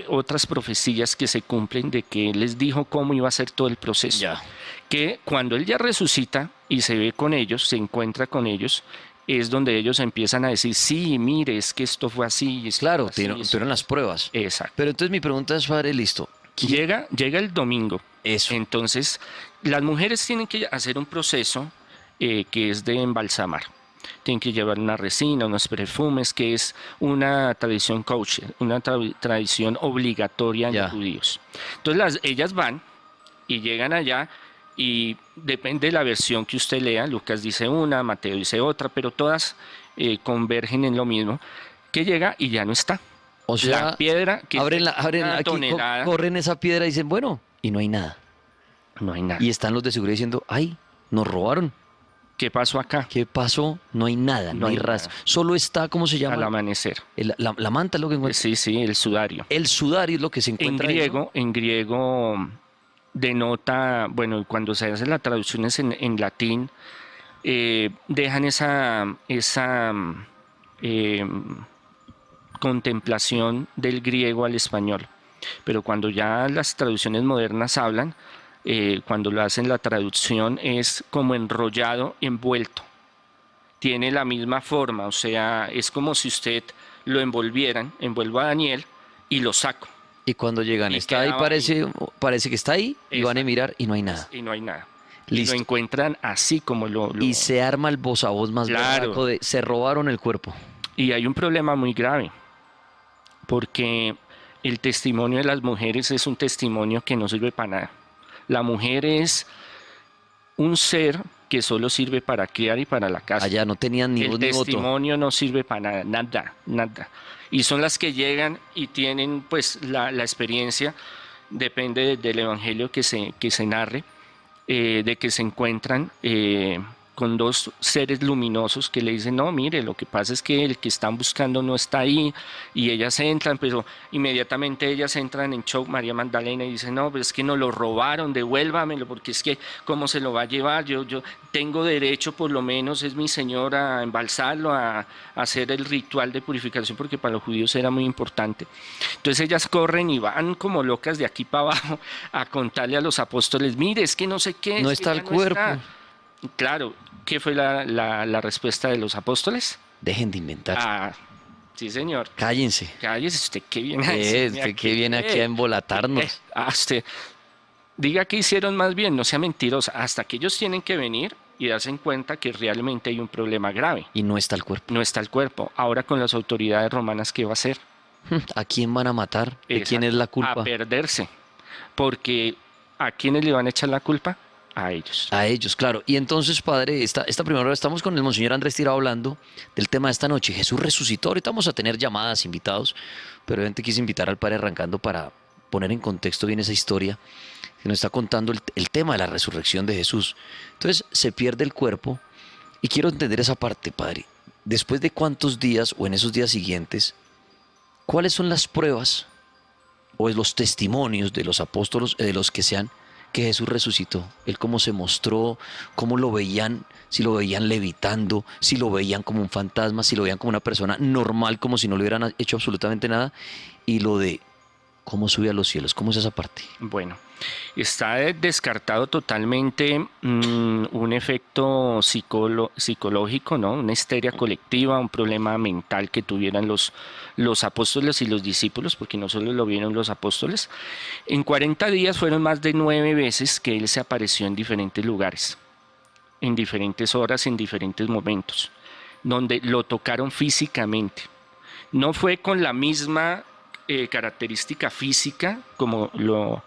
otras profecías que se cumplen de que Él les dijo cómo iba a ser todo el proceso. Ya. Que cuando Él ya resucita y se ve con ellos, se encuentra con ellos, es donde ellos empiezan a decir, sí, mire, es que esto fue así. Esto Claro, fue así, tuvieron las pruebas. Exacto. Pero entonces mi pregunta es, padre, listo. Llega el domingo. Eso. Entonces, las mujeres tienen que hacer un proceso que es de embalsamar. Tienen que llevar una resina, unos perfumes, que es una tradición kosher, una tradición obligatoria en Ya. los judíos. Entonces, ellas van y llegan allá y depende de la versión que usted lea, Lucas dice una, Mateo dice otra, pero todas convergen en lo mismo, que llega y ya no está. O sea, La piedra que abren es una aquí, tonelada, corren esa piedra y dicen, bueno, y no hay nada. no hay nada. Y están los de seguridad diciendo, ay, nos robaron. ¿Qué pasó acá? ¿Qué pasó? No hay nada, no hay rastro. Solo está, ¿cómo se Al llama? amanecer. La manta es lo que encuentra. Sí, sí, el sudario. El sudario es lo que se encuentra ahí, ¿no? En griego denota, bueno, cuando se hacen las traducciones en latín, dejan esa eh, contemplación del griego al español. Pero cuando ya las traducciones modernas hablan, cuando lo hacen la traducción es como enrollado, envuelto. Tiene la misma forma, o sea, es como si usted lo envuelvo a Daniel y lo saco. Y cuando llegan, Y está ahí, quedaba parece que está ahí, y van a Exacto. mirar y no hay nada. Y no hay nada. Listo. Y lo encuentran así como lo... Y se arma el voz a voz más Claro. berraco de se robaron el cuerpo. Y hay un problema muy grave, porque el testimonio de las mujeres es un testimonio que no sirve para nada. La mujer es un ser que solo sirve para criar y para la casa. Allá no tenían ni El voz ni voto. testimonio no sirve para nada, nada, nada. Y son las que llegan y tienen pues la experiencia, depende del evangelio que se narre, de que se encuentran con dos seres luminosos que le dicen, no, mire, lo que pasa es que el que están buscando no está ahí, y ellas entran, pero inmediatamente ellas entran en shock, María Magdalena, y dicen, no, pues es que nos lo robaron, devuélvamelo, porque es que, ¿cómo se lo va a llevar? Yo tengo derecho, por lo menos, es mi Señor, a embalsarlo, a hacer el ritual de purificación, porque para los judíos era muy importante. Entonces ellas corren y van como locas de aquí para abajo a contarle a los apóstoles, mire, es que no sé qué, No es que está ya el cuerpo. está. Claro, qué fue la respuesta de los apóstoles? Dejen de inventar. Ah, sí, señor. Cállense. Cállese, usted qué viene a decirme Usted que viene aquí a embolatarnos. Usted diga que hicieron más bien, no sea mentirosa, hasta que ellos tienen que venir y darse en cuenta que realmente hay un problema grave. Y no está el cuerpo. No está el cuerpo. Ahora con las autoridades romanas, ¿qué va a hacer? ¿A quién van a matar? ¿De quién es la culpa? A perderse. Porque ¿a quiénes le van a echar la culpa? A ellos. A ellos, claro. Y entonces, padre, esta primera hora estamos con el monseñor Andrés Tirado hablando del tema de esta noche. Jesús resucitó. Ahorita vamos a tener llamadas, invitados, pero obviamente quise invitar al padre arrancando para poner en contexto bien esa historia que nos está contando el tema de la resurrección de Jesús. Entonces, se pierde el cuerpo y quiero entender esa parte, padre. Después de cuántos días o en esos días siguientes, ¿cuáles son las pruebas o los testimonios de los apóstolos, de los que sean, que Jesús resucitó? Él cómo se mostró, cómo lo veían, si lo veían levitando, si lo veían como un fantasma, si lo veían como una persona normal, como si no le hubieran hecho absolutamente nada, y lo de cómo sube a los cielos, ¿cómo es esa parte? Bueno, está descartado totalmente un efecto psicológico, ¿no? Una histeria colectiva, un problema mental que tuvieran los apóstoles y los discípulos, porque no solo lo vieron los apóstoles. En 40 días fueron más de 9 veces que él se apareció en diferentes lugares, en diferentes horas, en diferentes momentos, donde lo tocaron físicamente. No fue con la misma característica física como lo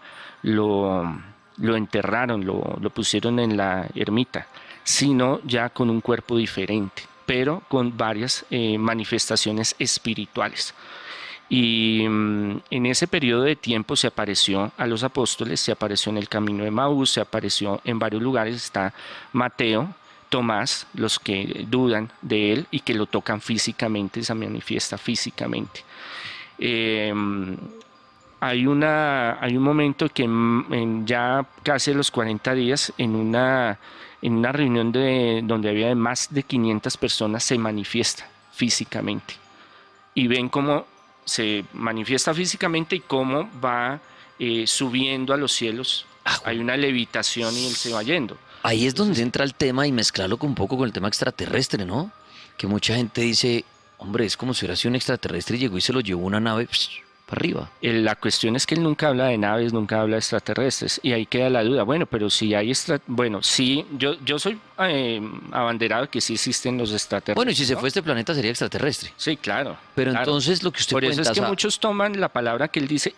enterraron, lo pusieron en la ermita, sino ya con un cuerpo diferente, pero con varias manifestaciones espirituales. Y en ese periodo de tiempo se apareció a los apóstoles, se apareció en el camino de Maús, se apareció en varios lugares. Está Mateo, Tomás, los que dudan de él y que lo tocan físicamente, se manifiesta físicamente. Hay un momento que ya casi a los 40 días, en una reunión donde había más de 500 personas, se manifiesta físicamente. Y ven cómo se manifiesta físicamente y cómo va subiendo a los cielos. Hay una levitación y él se va yendo. Ahí es donde entra el tema y mezclarlo un poco con el tema extraterrestre, ¿no? Que mucha gente dice, hombre, es como si hubiera sido un extraterrestre y llegó y se lo llevó una nave para arriba. La cuestión es que él nunca habla de naves, nunca habla de extraterrestres, y ahí queda la duda. Bueno, pero si hay bueno, sí, yo soy abanderado que sí existen los extraterrestres. Bueno, y si se ¿no? fue este planeta sería extraterrestre. Sí, claro. Pero claro. Entonces lo que usted Por cuenta, eso es que muchos toman la palabra que él dice,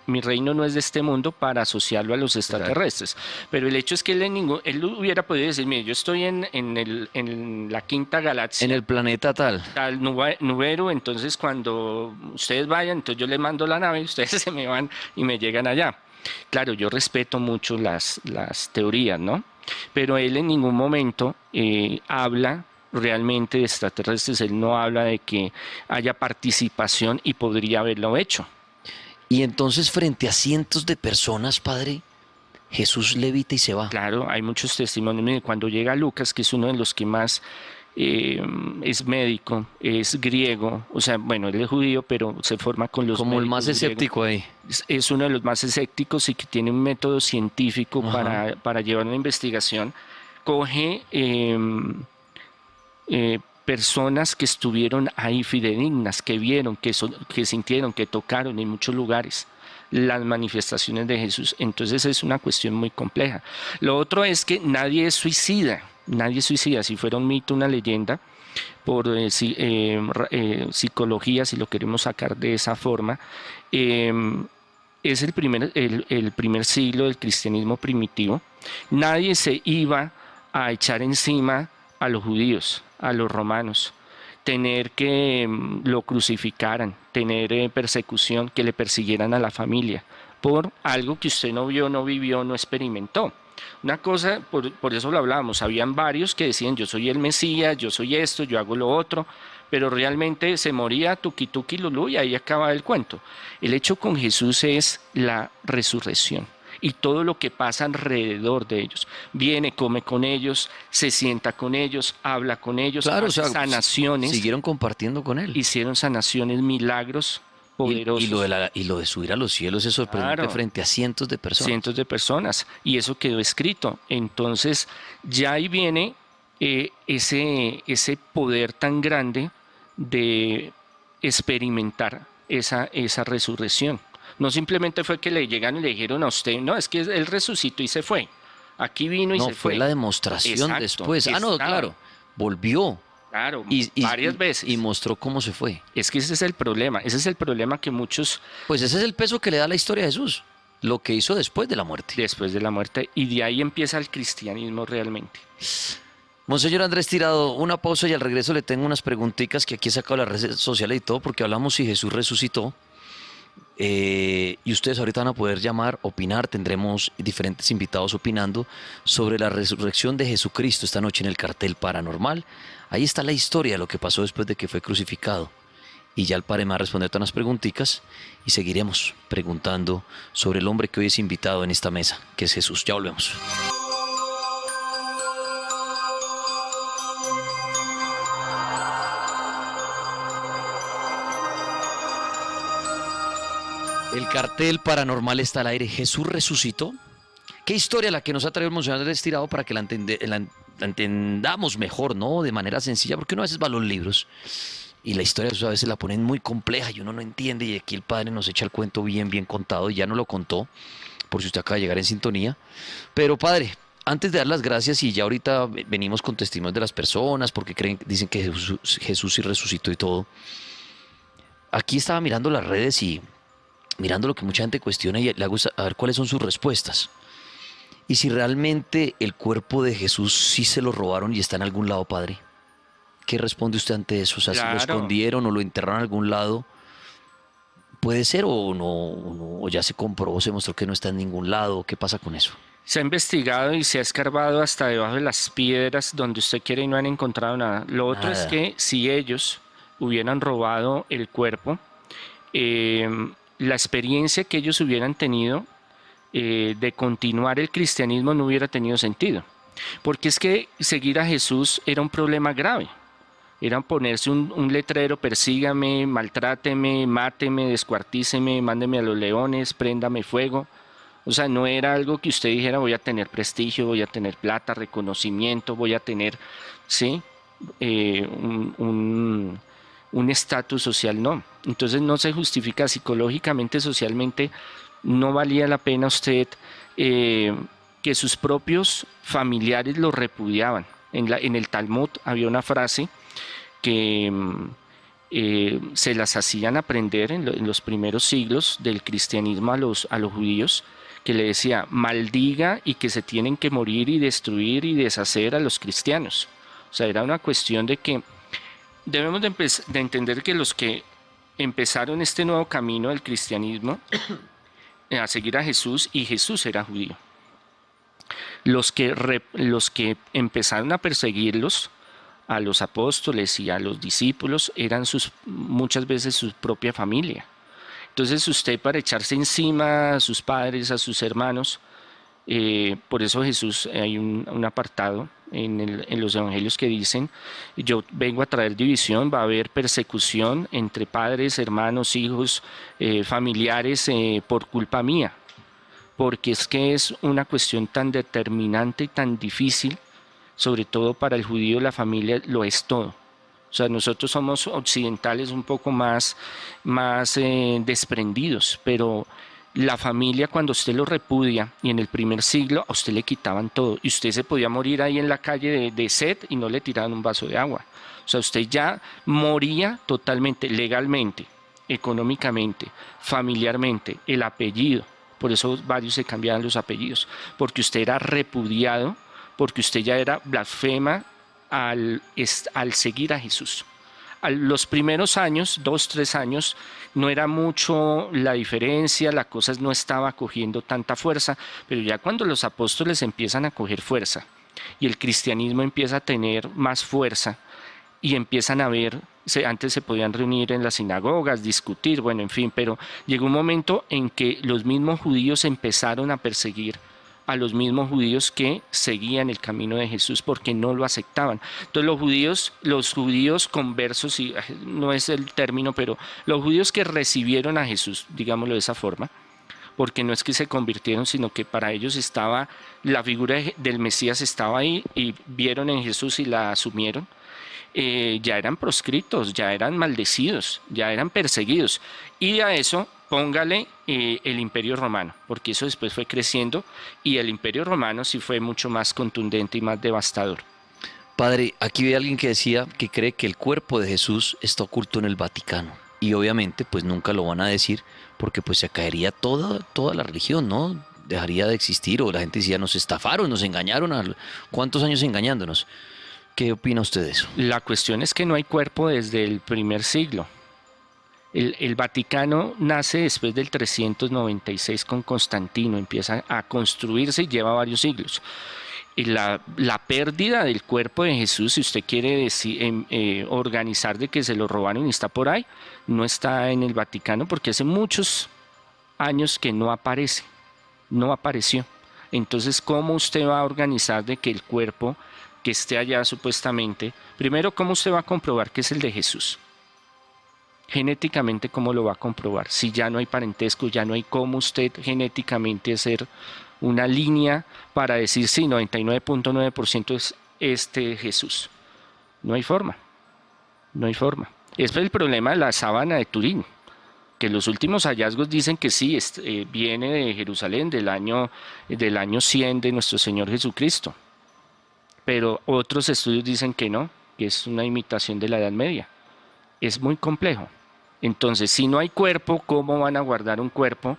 mi reino no es de este mundo, para asociarlo a los extraterrestres. Claro. Pero el hecho es que él hubiera podido decir, mire, yo estoy en la quinta galaxia. En el planeta tal. Tal Nubero, entonces cuando ustedes vayan, entonces yo les mando la nave, ustedes se me van y me llegan allá. Claro, yo respeto mucho las teorías, ¿no? Pero él en ningún momento habla realmente de extraterrestres. Él no habla de que haya participación y podría haberlo hecho. Y entonces frente a cientos de personas, padre, Jesús levita y se va. Claro, hay muchos testimonios. Cuando llega Lucas, que es uno de los que más es médico, es griego, o sea, bueno, él es judío, pero se forma con los como el más escéptico ahí. Es uno de los más escépticos y que tiene un método científico para llevar una investigación. Coge personas que estuvieron ahí fidedignas, que vieron, que sintieron, que tocaron en muchos lugares las manifestaciones de Jesús. Entonces es una cuestión muy compleja. Lo otro es que nadie es suicida. Nadie suicida. Si fuera un mito, una leyenda, por psicología, si lo queremos sacar de esa forma, es el primer siglo del cristianismo primitivo. Nadie se iba a echar encima a los judíos, a los romanos, tener que lo crucificaran, tener persecución, que le persiguieran a la familia, por algo que usted no vio, no vivió, no experimentó. Una cosa, por eso lo hablábamos, habían varios que decían, yo soy el Mesías, yo soy esto, yo hago lo otro, pero realmente se moría tuki tuki lulú y ahí acaba el cuento. El hecho con Jesús es la resurrección y todo lo que pasa alrededor de ellos. Viene, come con ellos, se sienta con ellos, habla con ellos, claro, hace sanaciones. Siguieron compartiendo con él. Hicieron sanaciones, milagros poderosos. Y lo de subir a los cielos es sorprendente, claro, frente a cientos de personas. Cientos de personas. Y eso quedó escrito. Entonces, ya ahí viene ese poder tan grande de experimentar esa resurrección. No simplemente fue que le llegaron y le dijeron a usted, no, es que él resucitó y se fue. Aquí vino y No, se fue fue. la demostración Exacto, después. Ah, no, estaba. claro, volvió Claro, y, varias veces. y mostró cómo se fue. Es que ese es el problema que muchos Pues ese es el peso que le da la historia de Jesús, lo que hizo después de la muerte. después de la muerte, y de ahí empieza el cristianismo realmente. Monseñor Andrés Tirado, una pausa y al regreso le tengo unas preguntitas que aquí he sacado de las redes sociales y todo, porque hablamos si Jesús resucitó. Y ustedes ahorita van a poder llamar, opinar, tendremos diferentes invitados opinando sobre la resurrección de Jesucristo esta noche en el cartel paranormal. Ahí está la historia de lo que pasó después de que fue crucificado. Y ya el padre me va a responder todas las preguntitas y seguiremos preguntando sobre el hombre que hoy es invitado en esta mesa, que es Jesús. Ya volvemos. El cartel paranormal está al aire. ¿Jesús resucitó? ¿Qué historia la que nos ha traído el Monseñor Andrés Tirado para que la entendamos mejor, ¿no? De manera sencilla, porque uno a veces va a los libros y la historia a veces la ponen muy compleja y uno no entiende, y aquí el padre nos echa el cuento bien contado y ya no lo contó, por si usted acaba de llegar en sintonía. Pero padre, antes de dar las gracias, y ya ahorita venimos con testimonios de las personas porque dicen que Jesús sí resucitó y todo. Aquí estaba mirando las redes y mirando lo que mucha gente cuestiona y le hago a ver cuáles son sus respuestas. Y si realmente el cuerpo de Jesús sí se lo robaron y está en algún lado, padre. ¿Qué responde usted ante eso? O sea, Claro. si lo escondieron o lo enterraron en algún lado, ¿puede ser o no, o ya se comprobó, se mostró que no está en ningún lado? ¿Qué pasa con eso? Se ha investigado y se ha escarbado hasta debajo de las piedras donde usted quiere y no han encontrado nada. Lo otro es Nada. que si ellos hubieran robado el cuerpo, la experiencia que ellos hubieran tenido de continuar el cristianismo no hubiera tenido sentido. Porque es que seguir a Jesús era un problema grave. Era ponerse un letrero: persígame, maltráteme, máteme, descuartíceme, mándeme a los leones, préndame fuego. O sea, no era algo que usted dijera voy a tener prestigio, voy a tener plata, reconocimiento, voy a tener, ¿sí? Un estatus social, no. Entonces no se justifica psicológicamente, socialmente, no valía la pena usted que sus propios familiares lo repudiaban. En el Talmud había una frase que se las hacían aprender en los primeros siglos del cristianismo a los judíos, que le decía: maldiga y que se tienen que morir y destruir y deshacer a los cristianos. O sea, era una cuestión de que debemos de entender que los que empezaron este nuevo camino del cristianismo a seguir a Jesús, y Jesús era judío. Los que empezaron a perseguirlos, a los apóstoles y a los discípulos, eran muchas veces su propia familia. Entonces usted, para echarse encima a sus padres, a sus hermanos, por eso Jesús, hay un apartado en los evangelios que dicen: yo vengo a traer división, va a haber persecución entre padres, hermanos, hijos, familiares, por culpa mía. Porque es que es una cuestión tan determinante y tan difícil, sobre todo para el judío. La familia lo es todo. O sea, nosotros somos occidentales un poco más desprendidos, pero la familia, cuando usted lo repudia, y en el primer siglo a usted le quitaban todo, y usted se podía morir ahí en la calle de sed y no le tiraban un vaso de agua. O sea, usted ya moría totalmente, legalmente, económicamente, familiarmente, el apellido. Por eso varios se cambiaban los apellidos, porque usted era repudiado, porque usted ya era blasfema al seguir a Jesús. A los primeros años, 2, 3 años, no era mucho la diferencia, la cosa no estaba cogiendo tanta fuerza, pero ya cuando los apóstoles empiezan a coger fuerza y el cristianismo empieza a tener más fuerza y empiezan a ver, antes se podían reunir en las sinagogas, discutir, bueno, en fin, pero llegó un momento en que los mismos judíos empezaron a perseguir a los mismos judíos que seguían el camino de Jesús, porque no lo aceptaban. Entonces los judíos conversos, y no es el término, pero los judíos que recibieron a Jesús, digámoslo de esa forma, porque no es que se convirtieron, sino que para ellos estaba, la figura del Mesías estaba ahí y vieron en Jesús y la asumieron. Ya eran proscritos, ya eran maldecidos, ya eran perseguidos. Y a eso póngale el Imperio Romano, porque eso después fue creciendo y el Imperio Romano sí fue mucho más contundente y más devastador. Padre, aquí ve alguien que decía que cree que el cuerpo de Jesús está oculto en el Vaticano. Y obviamente pues nunca lo van a decir porque pues se caería toda la religión, ¿no? Dejaría de existir, o la gente decía nos estafaron, nos engañaron, ¿cuántos años engañándonos? ¿Qué opina usted de eso? La cuestión es que no hay cuerpo desde el primer siglo. El Vaticano nace después del 396 con Constantino, empieza a construirse y lleva varios siglos. Y la pérdida del cuerpo de Jesús, si usted quiere organizar de que se lo robaron y está por ahí, no está en el Vaticano porque hace muchos años que no aparece, no apareció. Entonces, ¿cómo usted va a organizar de que el cuerpo que esté allá supuestamente, primero, cómo usted va a comprobar que es el de Jesús? Genéticamente, ¿cómo lo va a comprobar? Si ya no hay parentesco, ya no hay cómo usted genéticamente hacer una línea para decir sí, 99.9% es este Jesús. No hay forma, no hay forma. Ese es el problema de la sábana de Turín, que los últimos hallazgos dicen que sí, viene de Jerusalén del año 100 de nuestro Señor Jesucristo. Pero otros estudios dicen que no, que es una imitación de la Edad Media. Es muy complejo. Entonces, si no hay cuerpo, ¿cómo van a guardar un cuerpo?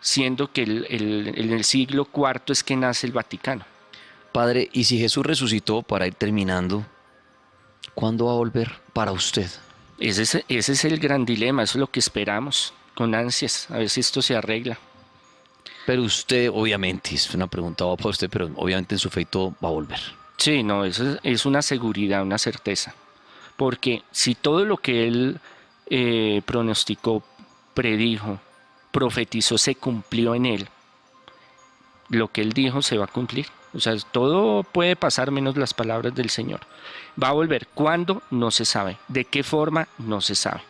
Siendo que en el siglo IV es que nace el Vaticano. Padre, y si Jesús resucitó, para ir terminando, ¿cuándo va a volver para usted? Ese es el gran dilema, eso es lo que esperamos con ansias, a ver si esto se arregla. Pero usted, obviamente, es una pregunta para usted, pero obviamente en su fe todo va a volver. Sí, no, eso es una seguridad, una certeza. Porque si todo lo que él pronosticó, predijo, profetizó, se cumplió en él, lo que él dijo se va a cumplir. O sea, todo puede pasar menos las palabras del Señor. Va a volver. ¿Cuándo? No se sabe. ¿De qué forma? No se sabe.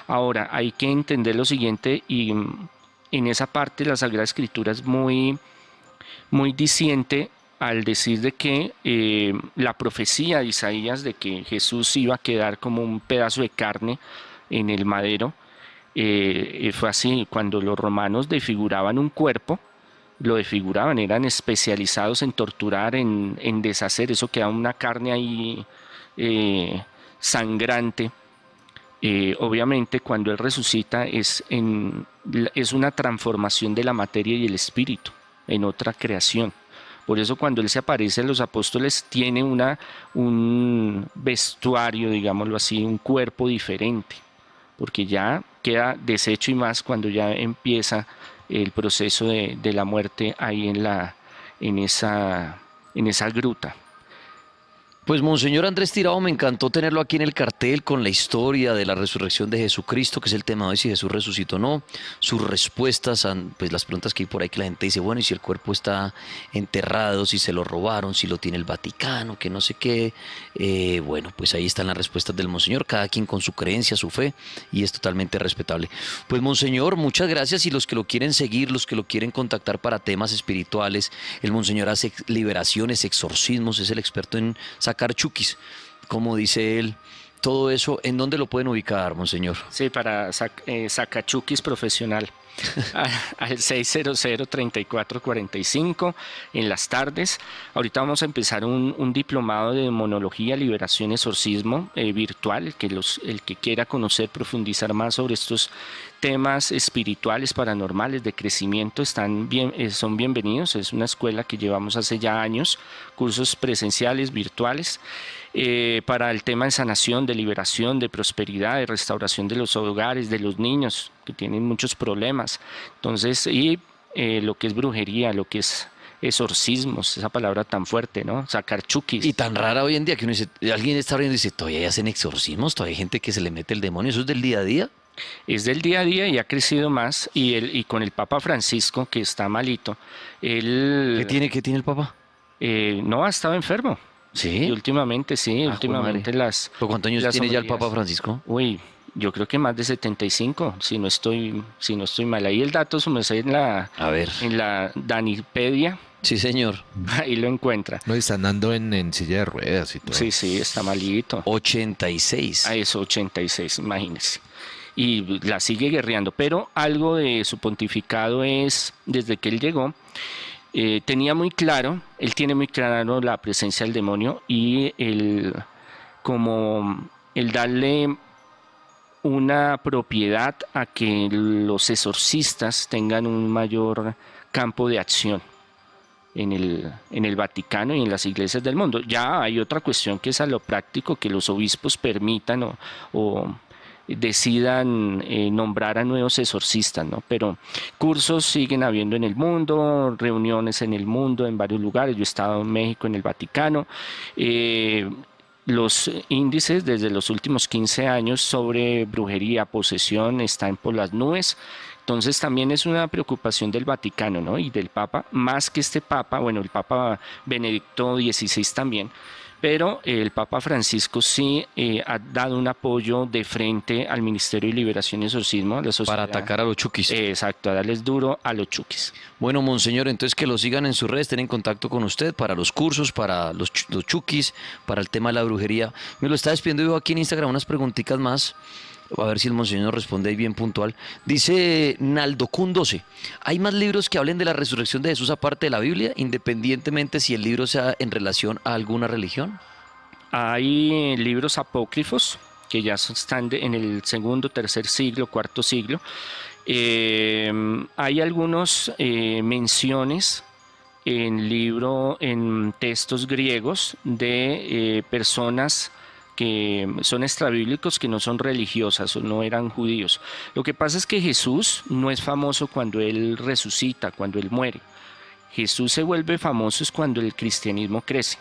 Ahora, hay que entender lo siguiente, y en esa parte la Sagrada Escritura es muy, muy diciente al decir de que la profecía de Isaías de que Jesús iba a quedar como un pedazo de carne en el madero, fue así. Cuando los romanos desfiguraban un cuerpo, lo desfiguraban, eran especializados en torturar, en deshacer, eso quedaba una carne ahí sangrante. Obviamente cuando Él resucita es una transformación de la materia y el espíritu en otra creación. Por eso cuando Él se aparece a los apóstoles tiene un vestuario, digámoslo así, un cuerpo diferente, porque ya queda deshecho, y más cuando ya empieza el proceso de la muerte ahí en esa gruta. Pues Monseñor Andrés Tirado, me encantó tenerlo aquí en el cartel con la historia de la resurrección de Jesucristo, que es el tema de hoy, si Jesús resucitó o no, sus respuestas a pues, las preguntas que hay por ahí que la gente dice, bueno, y si el cuerpo está enterrado, si se lo robaron, si lo tiene el Vaticano, que no sé qué. Bueno, pues ahí están las respuestas del Monseñor, cada quien con su creencia, su fe, y es totalmente respetable. Pues Monseñor, muchas gracias, y los que lo quieren seguir, los que lo quieren contactar para temas espirituales, el Monseñor hace liberaciones, exorcismos, es el experto en sacar chukis, como dice él. Todo eso, ¿en dónde lo pueden ubicar, Monseñor? Sí, para sacachukis profesional. Al 600-3445 en las tardes. Ahorita vamos a empezar un diplomado de demonología, liberación, exorcismo virtual. El que quiera conocer, profundizar más sobre estos temas espirituales, paranormales, de crecimiento, son bienvenidos. Es una escuela que llevamos hace ya años, cursos presenciales, virtuales, para el tema de sanación, de liberación, de prosperidad, de restauración de los hogares, de los niños que tienen muchos problemas. Entonces, lo que es brujería, lo que es exorcismos, esa palabra tan fuerte, ¿no? Sacar chukis. Y tan rara hoy en día que uno dice, alguien está abriendo y dice, ¿todavía hacen exorcismos? ¿Todavía hay gente que se le mete el demonio? ¿Eso es del día a día? Es del día a día y ha crecido más. Y con el Papa Francisco, que está malito, él... ¿Qué tiene el Papa? No, ha estado enfermo. Sí. Y últimamente, sí, ¿Pero cuántos años tiene ya el Papa Francisco? Uy, yo creo que más de 75, si no estoy mal. Ahí el dato, su merced, A ver. en la Danipedia, Sí, señor. ahí lo encuentra. No, y está andando en silla de ruedas y todo. Sí, sí, está malito. 86. A eso, 86, imagínense. Y la sigue guerreando, pero algo de su pontificado es, desde que él llegó, él tiene muy claro la presencia del demonio y como el darle una propiedad a que los exorcistas tengan un mayor campo de acción en el Vaticano y en las iglesias del mundo. Ya hay otra cuestión que es a lo práctico, que los obispos permitan o decidan nombrar a nuevos exorcistas, ¿no? Pero cursos siguen habiendo en el mundo, reuniones en el mundo, en varios lugares. Yo he estado en México, en el Vaticano. Los índices desde los últimos 15 años sobre brujería, posesión, están por las nubes. Entonces también es una preocupación del Vaticano, ¿no? Y del Papa, más que este Papa, bueno, el Papa Benedicto XVI también, pero el Papa Francisco sí ha dado un apoyo de frente al Ministerio de Liberación y Exorcismo, a la sociedad. Para atacar a los chukis. Exacto, a darles duro a los chukis. Bueno, monseñor, entonces que lo sigan en sus redes, estén en contacto con usted para los cursos, para los chukis, para el tema de la brujería. Me lo está despidiendo yo aquí en Instagram unas preguntitas más. A ver si el monseñor nos responde ahí bien puntual. Dice Naldocun 12. ¿Hay más libros que hablen de la resurrección de Jesús aparte de la Biblia, independientemente si el libro sea en relación a alguna religión? Hay libros apócrifos que ya están en el segundo, tercer siglo, cuarto siglo. Hay algunas menciones en textos griegos de personas que son extrabíblicos, que no son religiosas o no eran judíos. Lo que pasa es que Jesús no es famoso cuando Él resucita, cuando Él muere. Jesús se vuelve famoso es cuando el cristianismo crece.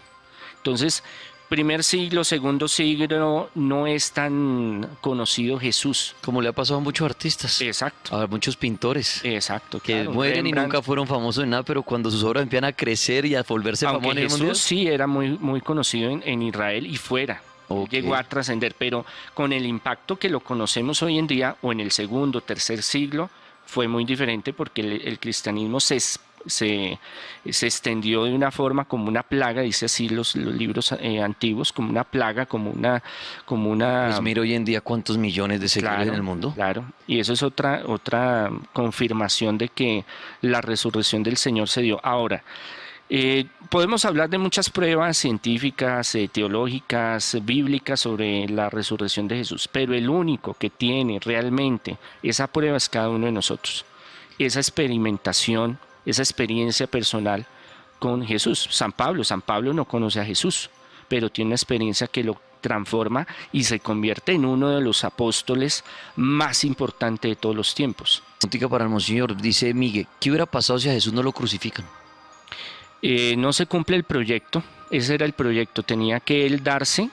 Entonces, primer siglo, segundo siglo, no es tan conocido Jesús. Como le ha pasado a muchos artistas, Exacto. a muchos pintores. Exacto, Que claro. mueren y Rembrandt, nunca fueron famosos en nada, pero cuando sus obras empiezan a crecer y a volverse aunque famosos en el mundo. Jesús sí era muy conocido en Israel y fuera. Ok. Llegó a trascender, pero con el impacto que lo conocemos hoy en día, o en el segundo, tercer siglo, fue muy diferente porque el cristianismo se extendió de una forma como una plaga, dice así los libros antiguos, como una plaga, como una Pues mira hoy en día cuántos millones de seguidores Claro, en el mundo. claro. Y eso es otra confirmación de que la resurrección del Señor se dio. Ahora, podemos hablar de muchas pruebas científicas, teológicas, bíblicas sobre la resurrección de Jesús, pero el único que tiene realmente esa prueba es cada uno de nosotros. Esa experimentación, esa experiencia personal con Jesús. San Pablo no conoce a Jesús, pero tiene una experiencia que lo transforma y se convierte en uno de los apóstoles más importantes de todos los tiempos. Preguntita para el monseñor, dice Miguel, ¿qué hubiera pasado si a Jesús no lo crucifican? No se cumple el proyecto, ese era el proyecto, tenía que él darse,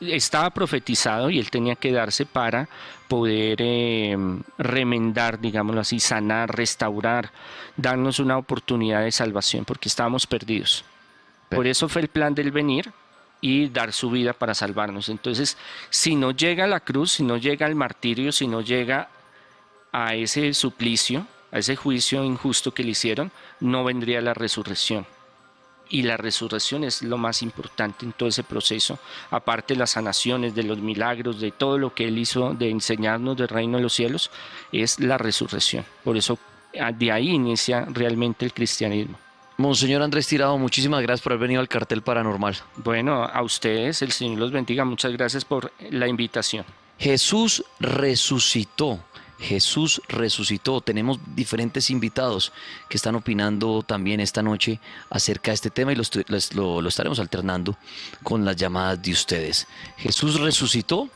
estaba profetizado y él tenía que darse para poder remendar, digámoslo así, sanar, restaurar, darnos una oportunidad de salvación, porque estábamos perdidos. Por eso fue el plan del venir y dar su vida para salvarnos. Entonces, si no llega a la cruz, si no llega al martirio, si no llega a ese suplicio, a ese juicio injusto que le hicieron, no vendría la resurrección. Y la resurrección es lo más importante en todo ese proceso, aparte de las sanaciones, de los milagros, de todo lo que Él hizo, de enseñarnos del reino de los cielos, es la resurrección. Por eso de ahí inicia realmente el cristianismo. Monseñor Andrés Tirado, muchísimas gracias por haber venido al Cartel Paranormal. Bueno, a ustedes, el Señor los bendiga, muchas gracias por la invitación. Jesús resucitó. Jesús resucitó. Tenemos diferentes invitados que están opinando también esta noche acerca de este tema y lo estaremos alternando con las llamadas de ustedes. Jesús resucitó.